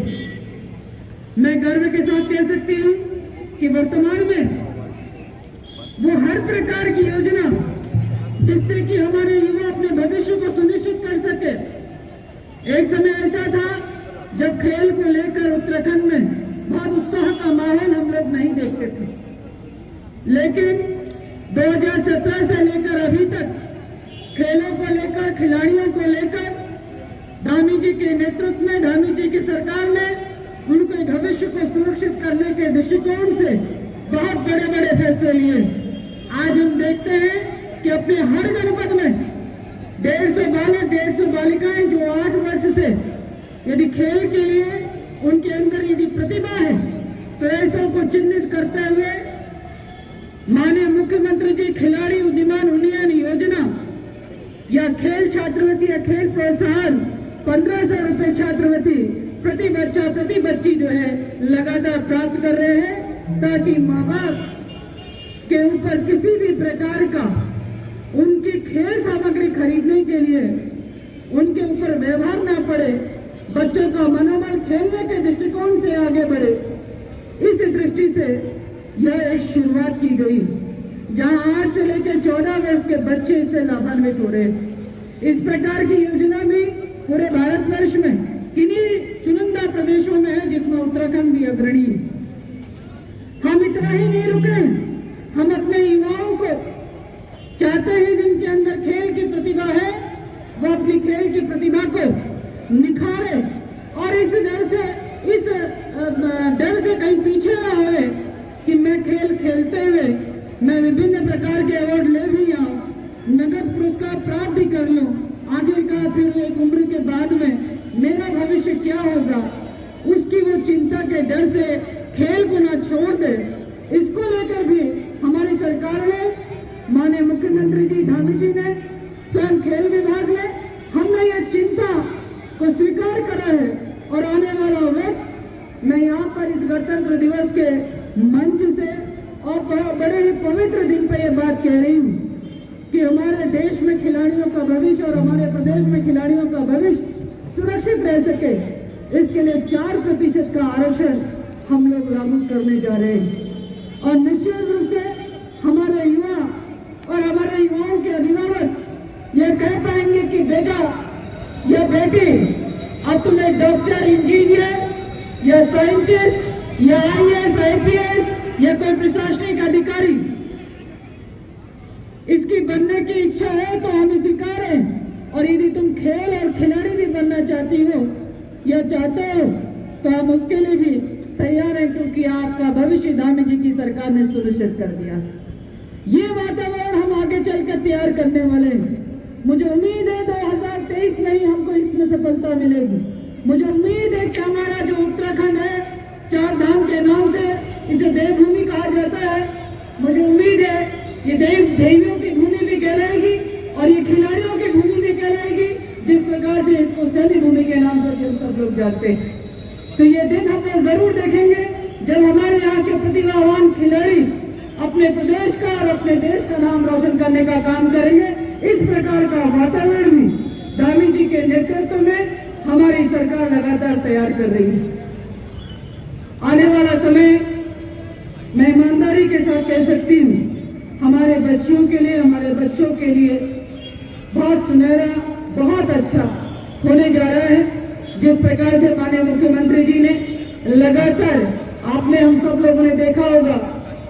मैं गर्व के साथ कह सकती हूँ कि वर्तमान में वो हर प्रकार की योजना जिससे कि हमारे युवा अपने भविष्य को सुनिश्चित कर सके। एक समय ऐसा था जब खेल को लेकर उत्तराखंड में बहुत उत्साह का माहौल हम लोग नहीं देखते थे, लेकिन 2017 से लेकर अभी तक खेलों को लेकर, खिलाड़ियों को लेकर दानी जी के नेतृत्व में, दानी जी की सरकार ने उनके भविष्य को सुरक्षित करने के दृष्टिकोण से बहुत बड़े बड़े फैसले लिए। आज हम देखते हैं कि अपने हर जनपद में 150 बालक, 150 बालिकाएं जो 8 वर्ष से यदि खेल के लिए उनके अंदर यदि प्रतिभा है, तो ऐसा को चिन्हित करते हुए माननीय मुख्यमंत्री जी खिलाड़ी उद्यमान उन्नयन योजना या खेल छात्रवृत्ति या खेल प्रोत्साहन 1500 रुपए छात्रवृत्ति प्रति बच्चा, प्रति बच्ची जो है लगातार प्राप्त कर रहे हैं, ताकि माँ बाप के ऊपर किसी भी प्रकार का उनकी खेल सामग्री खरीदने के लिए उनके ऊपर व्यवहार ना पड़े, बच्चों का मनोबल खेलने के दृष्टिकोण से आगे बढ़े। इस दृष्टि से यह एक शुरुआत की गई, जहां 8 से लेकर 14 वर्ष के बच्चे इससे लाभान्वित हो रहे हैं। इस प्रकार की योजना भी पूरे भारतवर्ष में किन्हीं चुनिंदा प्रदेशों में है, जिसमें उत्तराखंड भी अग्रणी है। हम इतना ही नहीं रुके हैं, हम अपने युवाओं को चाहते हैं जिनके अंदर खेल की प्रतिभा है, वो अपनी खेल की प्रतिभा को निखारे और इस डर से कहीं पीछे ना होए कि मैं खेल खेलते हुए मैं विभिन्न प्रकार के अवार्ड ले भी आऊं, नगद पुरस्कार प्राप्त भी कर लूं, आखिरकार फिर एक उम्र के बाद में मेरा भविष्य क्या होगा, उसकी वो चिंता के डर से खेल को ना छोड़ दे। इसको लेकर भी हमारी सरकार ने, माननीय मुख्यमंत्री जी दानी जी ने, स्वयं खेल विभाग ने, हमने ये चिंता को स्वीकार करा है। और आने वाला वक्त मैं यहाँ पर इस गणतंत्र दिवस के मंच से और बड़े ही पवित्र दिन पर यह बात कह रही हूँ कि हमारे देश में खिलाड़ियों का भविष्य और हमारे प्रदेश में खिलाड़ियों का भविष्य सुरक्षित रह सके, इसके लिए 4% का आरक्षण हम लोग लागू करने जा रहे हैं। और निश्चित रूप से हमारे युवा और हमारे युवाओं के अभिभावक ये कह पाएंगे कि बेटा या बेटी अब तुम्हें डॉक्टर, इंजीनियर या साइंटिस्ट या IAS, IPS या कोई प्रशासनिक अधिकारी इसकी बनने की इच्छा है तो हम स्वीकार हैं। और यदि तुम खेल और खिलाड़ी भी बनना चाहती हो या चाहते हो तो हम उसके लिए भी तैयार हैं, क्योंकि आपका भविष्य धामी जी की सरकार ने सुनिश्चित कर दिया। ये वातावरण हम आगे चलकर तैयार करने वाले हैं। मुझे उम्मीद है 2023 में ही हमको इसमें सफलता मिलेगी। मुझे उम्मीद है कि हमारा जो उत्तराखंड है, 4 धाम के नाम से इसे देवभूमि कहा जाता है, मुझे उम्मीद है ये देवियों की भूमि भी कहलाएगी और ये खिलाड़ियों की भूमि भी कहलाएगी, जिस प्रकार से इसको सैन्य भूमि के नाम से हम सब लोग जानते हैं। तो ये दिन हम लोग जरूर देखेंगे जब हमारे यहाँ के प्रतिभावान खिलाड़ी अपने प्रदेश का और अपने देश का नाम रोशन करने का काम करेंगे। इस प्रकार का वातावरण भी धामी जी के नेतृत्व में हमारी सरकार लगातार तैयार कर रही है। आने वाला समय मैं ईमानदारी के साथ कह सकती हूँ, हमारे बच्चियों के लिए, हमारे बच्चों के लिए बहुत सुनहरा, बहुत अच्छा होने जा रहा है। जिस प्रकार से माननीय मुख्यमंत्री जी ने लगातार, आपने हम सब लोगों ने देखा होगा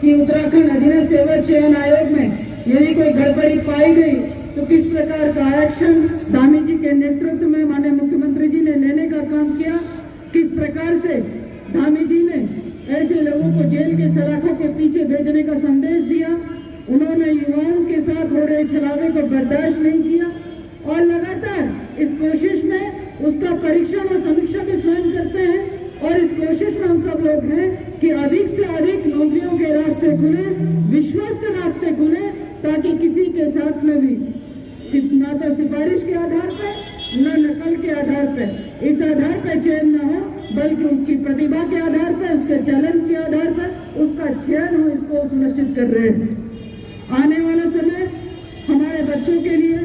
कि उत्तराखंड अधीनस्थ सेवा चयन आयोग में यदि कोई गड़बड़ी पाई गई तो किस प्रकार का एक्शन धामी जी के नेतृत्व में माननीय मुख्यमंत्री जी ने लेने का काम किया, किस प्रकार से धामी जी ने ऐसे लोगों को जेल के सलाखों के पीछे भेजने का संदेश दिया। उन्होंने युवाओं के साथ हो रहे छलावे को बर्दाश्त नहीं किया और लगातार इस कोशिश में उसका परीक्षण और समीक्षा भी स्वयं करते हैं। और इस कोशिश में हम सब लोग हैं कि अधिक से अधिक नौकरियों के रास्ते खुले, विश्वस्त रास्ते खुले, ताकि किसी के साथ में भी ना तो सिफारिश के आधार पर, न नकल के आधार पर, इस आधार पर चयन न हो, बल्कि उसकी प्रतिभा के आधार पर, उसके टैलेंट के आधार पर उसका चयन हो, इसको सुनिश्चित कर रहे हैं। आने वाला समय हमारे बच्चों के लिए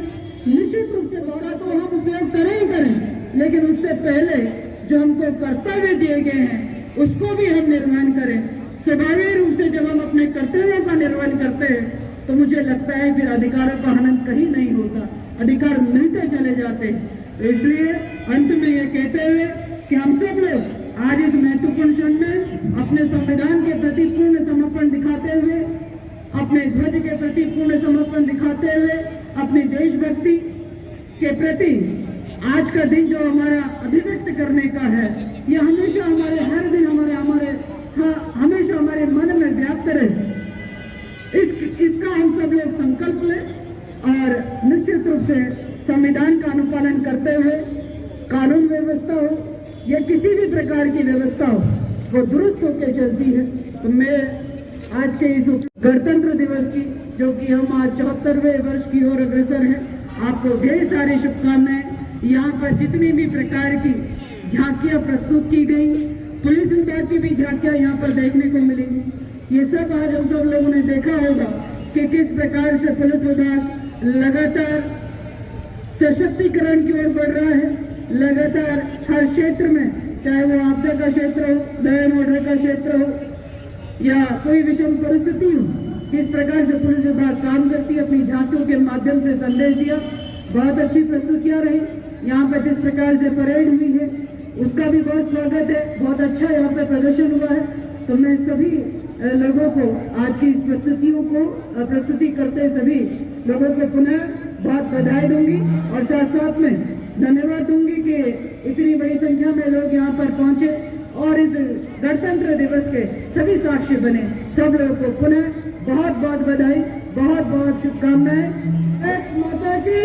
निश्चित रूप से दौरा तो हम उपयोग करें ही करें, लेकिन उससे पहले जो हमको कर्तव्य दिए गए हैं उसको भी हम निर्वहन करें। स्वाभाविक रूप से जब हम अपने कर्तव्यों का निर्वहन करते हैं तो मुझे लगता है फिर अधिकारों का हनन कहीं नहीं होता, अधिकार मिलते चले जाते हैं। तो इसलिए अंत में ये कहते हुए कि हम सब लोग आज इस महत्वपूर्ण क्षण में अपने संविधान के प्रति पूर्ण समर्पण दिखाते हुए, अपने ध्वज के प्रति पूर्ण समर्पण दिखाते हुए, अपनी देशभक्ति के प्रति आज का दिन जो हमारा अभिव्यक्त करने का है, ये हमेशा हमारे हर दिन हमेशा हमारे मन में व्याप्त रहे। इसका हम सब लोग संकल्प लें और निश्चित रूप से संविधान का अनुपालन करते हुए कानून व्यवस्था हो या किसी भी प्रकार की व्यवस्था हो, वो दुरुस्त होकर चलती है। तो मैं आज के इस गणतंत्र दिवस की, जो कि हम आज 74वें वर्ष की ओर अग्रसर हैं, आपको ढेर सारी शुभकामनाएं। यहाँ पर जितनी भी प्रकार की झांकियां प्रस्तुत की गई, पुलिस विभाग की भी झांकियां यहाँ पर देखने को मिलेंगी। ये सब आज हम सब लोगों ने देखा होगा कि किस प्रकार से पुलिस विभाग लगातार सशक्तिकरण की ओर बढ़ रहा है। लगातार हर क्षेत्र में, चाहे वो आपदा का क्षेत्र हो, लॉ एंड ऑर्डर का क्षेत्र हो या कोई विषम परिस्थिति हो, किस प्रकार से पुलिस विभाग काम करती है, अपनी झांकियों के माध्यम से संदेश दिया। बहुत अच्छी प्रस्तुतियां रही। यहाँ पर जिस प्रकार से परेड हुई है उसका भी बहुत स्वागत है। बहुत अच्छा यहाँ पे प्रदर्शन हुआ है। तो मैं सभी लोगों को आज की इस प्रस्तुति करते सभी लोगों को पुनः बहुत बधाई दूंगी और साथ साथ में धन्यवाद दूंगी कि इतनी बड़ी संख्या में लोग यहाँ पर पहुंचे और इस गणतंत्र दिवस के सभी साक्षी बने। सब लोगों को पुनः बहुत बहुत बधाई, बहुत बहुत शुभकामनाएं। माता की,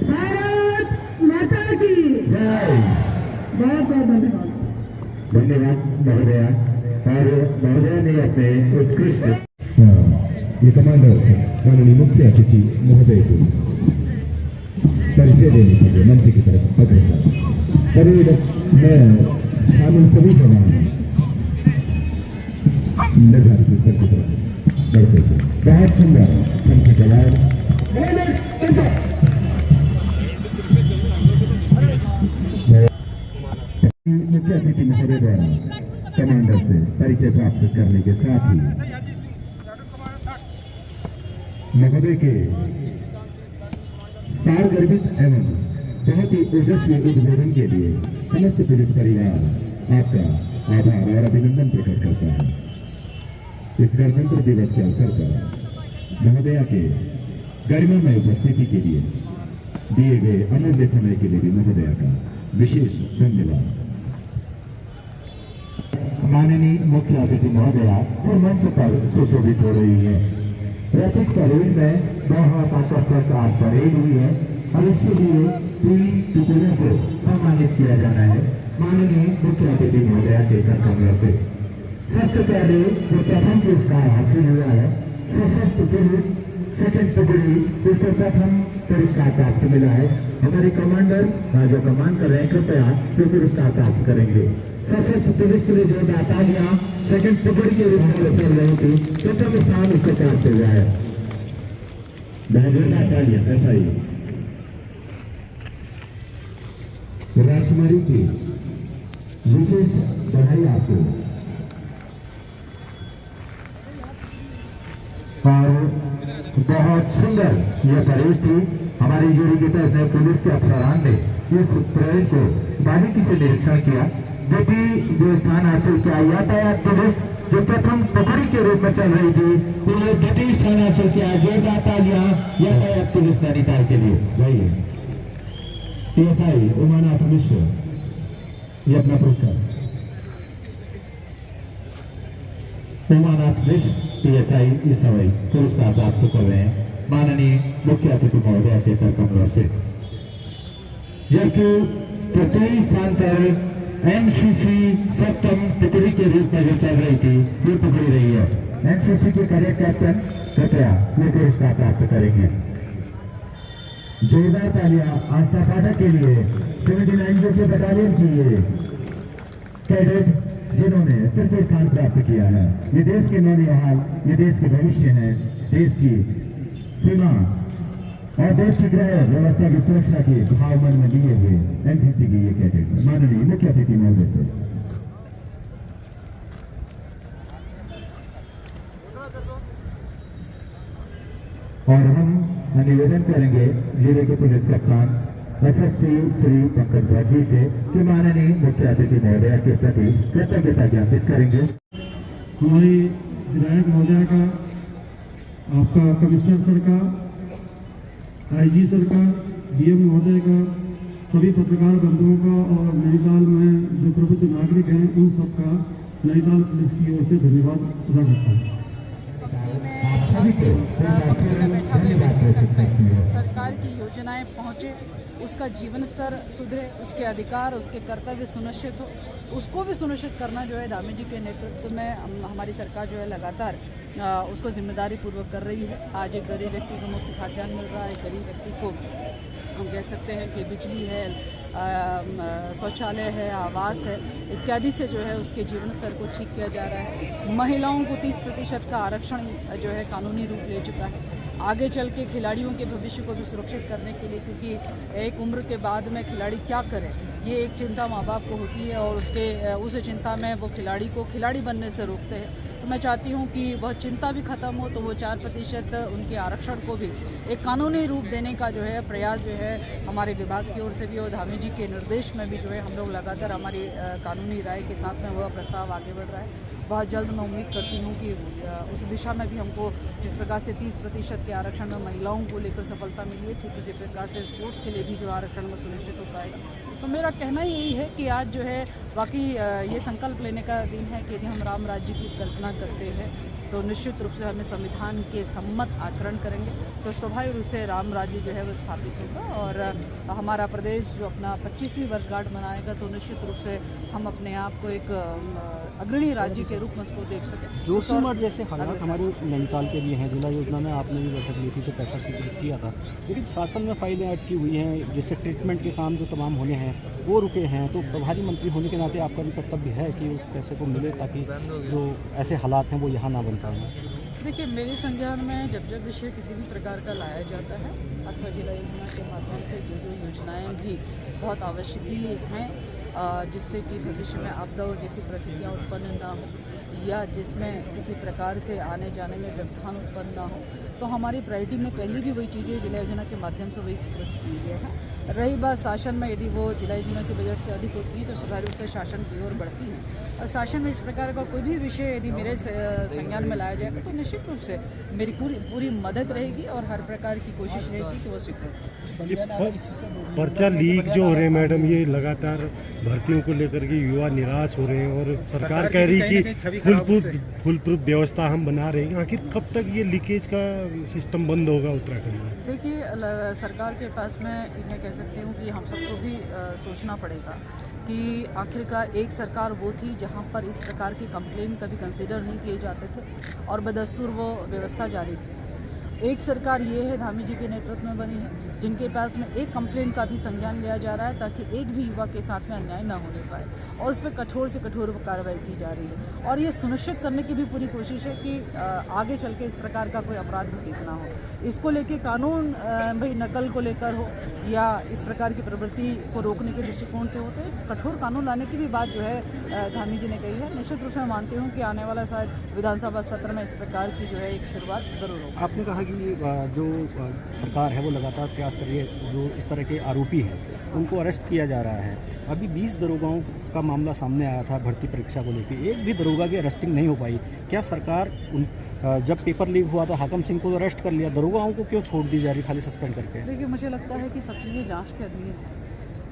भारत माता की जय। बहुत बहुत धन्यवाद। धन्यवाद महोदया। और महोदया ने अपने उत्कृष्ट ये कमांडर माननीय मुख्य अतिथि महोदय को परिचय देने के लिए मंत्री की तरफ अग्रसर। परेड में शामिल सभी जवान निर्धारित स्तर की तरफ बढ़ते थे। बहुत सुंदर उनके जवान मुख्य अतिथि महोदय द्वारा कमांडर से परिचय प्राप्त करने के साथ ही महोदय के सारगर्भित एवं बहुत ही ओजस्वी उद्बोधन के लिए समस्त पुलिस परिवार आपका आभार और अभिनंदन प्रकट करता है। इस गणतंत्र दिवस के अवसर पर महोदया के गरिमामय उपस्थिति के लिए दिए गए अमूल्य समय के लिए भी महोदया का विशेष धन्यवाद। माननीय मुख्य अतिथि महोदया और मंच पर सुशोभित हो रही है। रैपिड परेड में बहुत आकर्षक परेड हुई है और इसके लिए 3 टुकड़ों को सम्मानित किया जाना है माननीय मुख्य अतिथि महोदया के कर कमलों से। सबसे पहले जो प्रथम पुरस्कार हासिल हुआ है सशस्त्र पुलिस सेकंड टुकड़ी, इसको प्रथम पुरस्कार प्राप्त मिला है। हमारे कमांडर जो कमान कर रहे हैं कृपया जो पुरस्कार प्राप्त करेंगे। सशस्त्र पुलिस के लिए जो बाटालियां सेकंड टुकड़ी के रूप में चल रही थी प्रथम स्थान इसको प्राप्त हुआ है। बाटालियां ऐसा ही राजकुमारी की विशेष बधाई आपको। और बहुत सुंदर यह परेड थी। हमारी जोड़ी की तरफ से पुलिस के अफसरान ने इस परेड को बारीकी से निरीक्षण किया। जो स्थान हासिल किया यातायात पुलिस जो प्रथम टुकड़ी के रूप में चल रही थी उन्होंने द्वितीय स्थान हासिल किया। जो बाटालियां यातायात पुलिस नैनीताल के लिए वही है TSI उमानाथ मिश्र, ये अपना पुरस्कार उमानाथ मिश्र TSI इस समय पुरस्कार प्राप्त कर रहे हैं माननीय मुख्य अतिथि महोदय के कर कमलों से। जबकि तृतीय स्थान पर NCC सप्तम टुकड़ी के रूप में जो चल रही थी ये टुकड़ी रही है। NCC के कैडेट कैप्टन कृपया ये पुरस्कार प्राप्त करेंगे। जोरदार तालियां आस्था पाठक के लिए 79 जो के बटालियन की ये कैडेट जिन्होंने तृतीय स्थान प्राप्त किया है। ये देश के नौनिहाल, ये देश के भविष्य है, देश की सीमा और देश की गृह व्यवस्था की सुरक्षा के भाव मन में लिए हुए NCC के ये कैडेट्स माननीय मुख्य अतिथि महोदय से। और हम निवेदन करेंगे जिले के पुलिस कप्तान SSP श्री पंकज भट्ट जी से कि माननीय मुख्य अतिथि महोदय के प्रति कृतज्ञता ज्ञापित करेंगे। हमारी विधायक महोदया का, आपका कमिश्नर सर का, IG सर का, DM महोदय का, सभी पत्रकार बंधुओं का और नैनीताल में जो प्रबुद्ध नागरिक हैं उन सबका नैनीताल पुलिस की ओर से धन्यवाद अदा करता हूँ। सरकार की योजनाएं पहुंचे, उसका जीवन स्तर सुधरे, उसके अधिकार, उसके कर्तव्य सुनिश्चित हो, उसको भी सुनिश्चित करना जो है दामी जी के नेतृत्व में हमारी सरकार जो है लगातार उसको जिम्मेदारी पूर्वक कर रही है। आज एक गरीब व्यक्ति को मुफ्त खाद्यान्न मिल रहा है, गरीब व्यक्ति को हम कह सकते हैं कि बिजली है, शौचालय है, आवास है इत्यादि से जो है उसके जीवन स्तर को ठीक किया जा रहा है। महिलाओं को 30% का आरक्षण जो है कानूनी रूप ले चुका है। आगे चल के खिलाड़ियों के भविष्य को भी सुरक्षित करने के लिए, क्योंकि एक उम्र के बाद में खिलाड़ी क्या करे ये एक चिंता माँ बाप को होती है और उस चिंता में वो खिलाड़ी को खिलाड़ी बनने से रोकते हैं। तो मैं चाहती हूँ कि वह चिंता भी ख़त्म हो, तो वो 4% उनके आरक्षण को भी एक कानूनी रूप देने का जो है प्रयास जो है हमारे विभाग की ओर से भी और धामी जी के निर्देश में भी जो है हम लोग लगातार हमारी कानूनी राय के साथ में वह प्रस्ताव आगे बढ़ रहा है। बहुत जल्द मैं उम्मीद करती हूँ कि उस दिशा में भी हमको जिस प्रकार से 30% के आरक्षण में महिलाओं को लेकर सफलता मिली है, ठीक उसी प्रकार से स्पोर्ट्स के लिए भी जो आरक्षण में सुनिश्चित हो पाएगा। तो मेरा कहना यही है कि आज जो है वाकई ये संकल्प लेने का दिन है कि यदि हम राम राज्य की कल्पना करते हैं तो निश्चित रूप से हमें संविधान के सम्मत आचरण करेंगे तो स्वाभाविक रूप से राम राज्य जो है वो स्थापित होगा और हमारा प्रदेश जो अपना 25वीं वर्षगांठ मनाएगा तो निश्चित रूप से हम अपने आप को एक अग्रणी राज्य के रूप में उसको देख सकें। जोशीमठ जैसे हालात हमारे नैनीताल के लिए हैं। जिला योजना में आपने भी बैठक ली थी तो पैसा स्वीकृत किया था, लेकिन शासन में फाइलें अटकी हुई हैं जिससे ट्रीटमेंट के काम जो तमाम होने हैं वो रुके हैं। तो प्रभारी मंत्री होने के नाते आपका भी कर्तव्य है कि उस पैसे को मिले ताकि जो ऐसे हालात हैं वो यहाँ ना बन पाए। देखिए, मेरे संज्ञान में जब विषय किसी भी प्रकार का लाया जाता है अथवा जिला योजना के माध्यम से जो योजनाएं भी बहुत आवश्यक हैं जिससे कि भविष्य में आपदाओं जैसी परिस्थितियाँ उत्पन्न ना हो या जिसमें किसी प्रकार से आने जाने में व्यवधान उत्पन्न ना हो, तो हमारी प्रायोरिटी में पहले भी वही चीज़ें जिला योजना के माध्यम से वही सुपुर्द किया गया था। रही बात शासन में, यदि वो जिला योजना के बजट से अधिक होती है तो स्वाभाविक रूप से शासन की ओर बढ़ती है, और शासन में इस प्रकार का कोई भी विषय यदि मेरे संज्ञान में लाया जाएगा तो निश्चित रूप से मेरी पूरी मदद रहेगी और हर प्रकार की कोशिश रहेगी कि वो स्वीकृत हो। पर्चा लीक जो हो रहे हैं मैडम, ये लगातार भर्तियों को लेकर के युवा निराश हो रहे हैं और सरकार कह रही है कि फुल प्रूफ व्यवस्था हम बना रहे हैं। आखिर कब तक ये लीकेज का सिस्टम बंद होगा उत्तराखंड में? देखिए, सरकार के पास मैं कह सकती हूँ कि हम सबको भी सोचना पड़ेगा कि आखिरकार एक सरकार वो थी जहाँ पर इस प्रकार की कंप्लेन कभी कंसीडर नहीं किए जाते थे और बदस्तूर वो व्यवस्था जारी थी। एक सरकार ये है धामी जी के नेतृत्व में बनी है जिनके पास में एक कंप्लेंट का भी संज्ञान लिया जा रहा है ताकि एक भी युवा के साथ में अन्याय ना होने पाए, और उस पर कठोर से कठोर कार्रवाई की जा रही है। और ये सुनिश्चित करने की भी पूरी कोशिश है कि आगे चल के इस प्रकार का कोई अपराध घटित ना हो। इसको लेके कानून भाई नकल को लेकर हो या इस प्रकार की प्रवृत्ति को रोकने के दृष्टिकोण से हो, तो कठोर कानून लाने की भी बात जो है धामी जी ने कही है। निश्चित रूप से मैं मानती हूँ कि आने वाला शायद विधानसभा सत्र में इस प्रकार की जो है एक शुरुआत जरूर होगी। आपने कहा कि जो सरकार है वो लगातार प्रयास कर रही है, जो इस तरह के आरोपी हैं उनको अरेस्ट किया जा रहा है। अभी 20 दरोगाओं का मामला सामने आया था भर्ती परीक्षा को लेकर, एक भी दरोगा की अरेस्टिंग नहीं हो पाई। क्या सरकार जब पेपर लीक हुआ तो हाकम सिंह को अरेस्ट कर लिया, दरोगाओं को क्यों छोड़ दी जा रही खाली सस्पेंड करके? देखिए, मुझे लगता है कि सब चीज़ें जाँच के अधीन है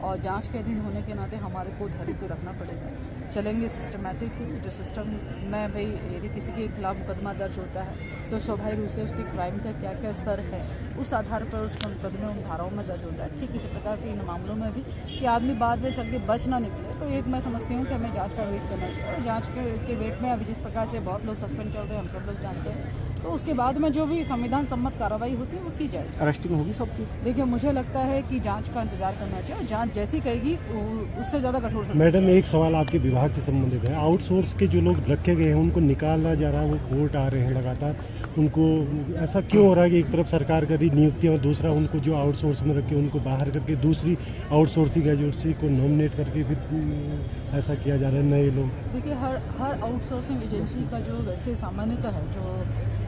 और जांच के अधीन होने के नाते हमारे को धैर्य तो रखना पड़ेगा। चलेंगे सिस्टमेटिक ही, जो सिस्टम में भाई यदि किसी के खिलाफ मुकदमा दर्ज होता है तो स्वाभाविक रूप से उसके क्राइम का क्या क्या स्तर है उस आधार पर उसका मुकदमे उन धाराओं में दर्ज होता है। ठीक इसी प्रकार के इन मामलों में भी कि आदमी बाद में चल के बच ना निकले, तो एक मैं समझती हूँ कि हमें जांच का वेट करना चाहिए। जांच के वेट में अभी जिस प्रकार से बहुत लोग सस्पेंड चल रहे हैं हम सब लोग जानते हैं, तो उसके बाद में जो भी संविधान सम्मत कार्रवाई होती है वो की जाएगी। अरेस्टिंग होगी सबकी? देखिए, मुझे लगता है कि जांच का इंतजार करना चाहिए और जांच जैसी कहेगी उससे ज़्यादा कठोर से। मैडम, एक सवाल आपके विभाग से संबंधित है। आउटसोर्स के जो लोग रखे गए हैं उनको निकाला जा रहा है, वो कोर्ट आ रहे हैं लगातार, उनको ऐसा क्यों हो रहा है कि एक तरफ सरकार कर रही नियुक्तियाँ और दूसरा उनको जो आउटसोर्स में रखे उनको बाहर करके दूसरी आउटसोर्सिंग एजेंसी को नॉमिनेट करके फिर ऐसा किया जा रहा है नए लोग? देखिए, हर आउटसोर्सिंग एजेंसी का जो वैसे सामान्यतः है जो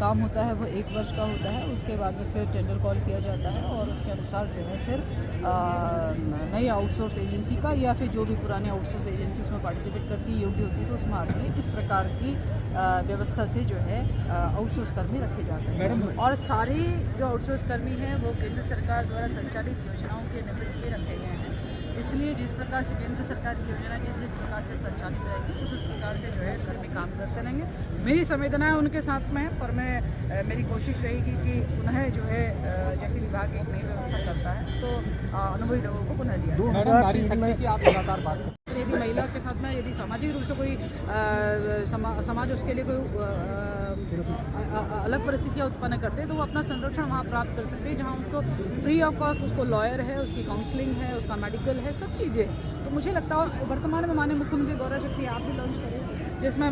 काम होता है वो 1 वर्ष का होता है। उसके बाद में फिर टेंडर कॉल किया जाता है और उसके अनुसार जो है फिर नई आउटसोर्स एजेंसी का या फिर जो भी पुरानी आउटसोर्स एजेंसी उसमें पार्टिसिपेट करती है, योग्य होती है, तो उसमें आती है। इस प्रकार की व्यवस्था से जो है आउटसोर्स कर्मी रखे जाते हैं और सारे जो आउटसोर्स कर्मी हैं वो केंद्र सरकार द्वारा संचालित योजनाओं के निमित्त ही रखे गए हैं। इसलिए जिस प्रकार से केंद्र सरकार की योजना जिस प्रकार से संचालित रहेगी उस प्रकार से जो है घर में काम करते रहेंगे। मेरी संवेदनाएं उनके साथ में है, पर मेरी कोशिश रहेगी कि उन्हें जो है जैसे विभाग एक नई व्यवस्था करता है तो अनुभवी लोगों को पुनः दिया। 2003 में आप लगातार बात यदि महिला के साथ में यदि सामाजिक रूप से कोई समाज उसके लिए कोई अलग परिस्थितियाँ उत्पन्न करते हैं तो वो अपना संरक्षण वहाँ प्राप्त कर सकते हैं, जहाँ उसको फ्री ऑफ कॉस्ट उसको लॉयर है, उसकी काउंसलिंग है, उसका मेडिकल है, सब चीज़ें हैं। तो मुझे लगता है वर्तमान में माननीय मुख्यमंत्री गौरव शक्ति आप भी लॉन्च करें जिसमें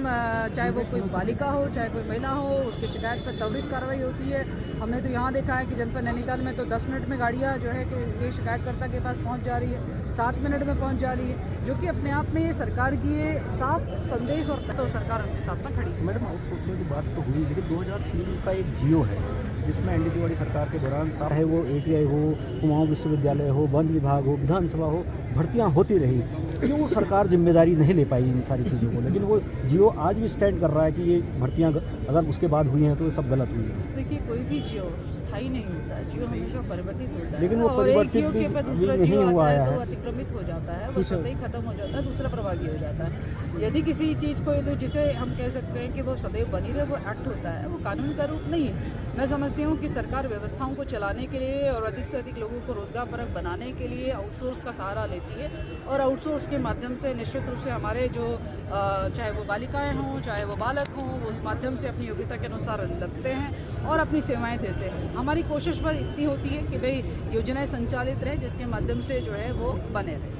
चाहे वो कोई बालिका हो चाहे कोई महिला हो उसकी शिकायत पर त्वरित कार्रवाई होती है। हमने तो यहाँ देखा है कि जनपद नैनीताल में तो 10 मिनट में गाड़ियाँ जो है कि शिकायतकर्ता के पास पहुँच जा रही है, 7 मिनट में पहुँच जा रही है, जो कि अपने आप में ये सरकार की ये साफ संदेश और तो सरकार उनके साथ में खड़ी है। मैडम, आउटसोर्सिंग की बात तो हुई, लेकिन 2003 का एक जियो है जिसमें एनडीपी वाली सरकार के दौरान चाहे वो ATI हो, कुमाऊं विश्वविद्यालय हो, वन विभाग हो, विधानसभा हो, भर्तियां होती रही। क्यों सरकार जिम्मेदारी नहीं ले पाई इन सारी चीज़ों को? लेकिन वो जियो आज भी स्टैंड कर रहा है कि ये भर्तियां अगर उसके बाद हुई हैं तो ये सब गलत हुई है। देखिए, कोई भी जियो स्थायी नहीं होता है, जियो हमेशा परिवर्तित होता है, लेकिन वो और एक जियो के बाद दूसरा जियो आता है तो अतिक्रमित हो जाता है, वो स्वतः ही खत्म हो जाता है, दूसरा प्रभावी हो जाता है। यदि किसी चीज़ को जिसे हम कह सकते हैं कि वो सदैव बनी रहे, वो एक्ट होता है, वो कानून का रूप नहीं है। मैं समझती हूँ कि सरकार व्यवस्थाओं को चलाने के लिए और अधिक से अधिक लोगों को रोजगार परक बनाने के लिए आउटसोर्स का सहारा लेती है और आउटसोर्स के माध्यम से निश्चित रूप से हमारे जो चाहे वो बालिकाएं हों चाहे वो बालक हों वो उस माध्यम से अपनी योग्यता के अनुसार लगते हैं और अपनी सेवाएं देते हैं। हमारी कोशिश बस इतनी होती है कि भाई योजनाएं संचालित रहे जिसके माध्यम से जो है वो बने रहे।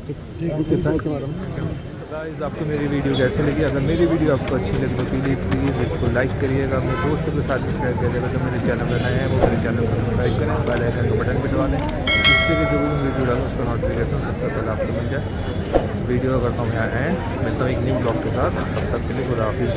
गाइस, आपको मेरी वीडियो कैसी लगी? अगर मेरी वीडियो आपको अच्छी लगी तो प्लीज़ इसको लाइक करिएगा, अपने दोस्तों के साथ शेयर करिएगा। जो मेरे चैनल में नए हैं वो मेरे चैनल को सब्सक्राइब करें, बेल आइकन का बटन भी दबा दें, जिससे कि जरूर वीडियो डालूँ उसका नोटिफिकेशन सबसे पहले आपको मिल जाए। वीडियो करता हूँ यहाँ एंड, मिलता हूँ एक न्यू ब्लॉग के साथ। तब तक के लिए खुदा हाफिज़।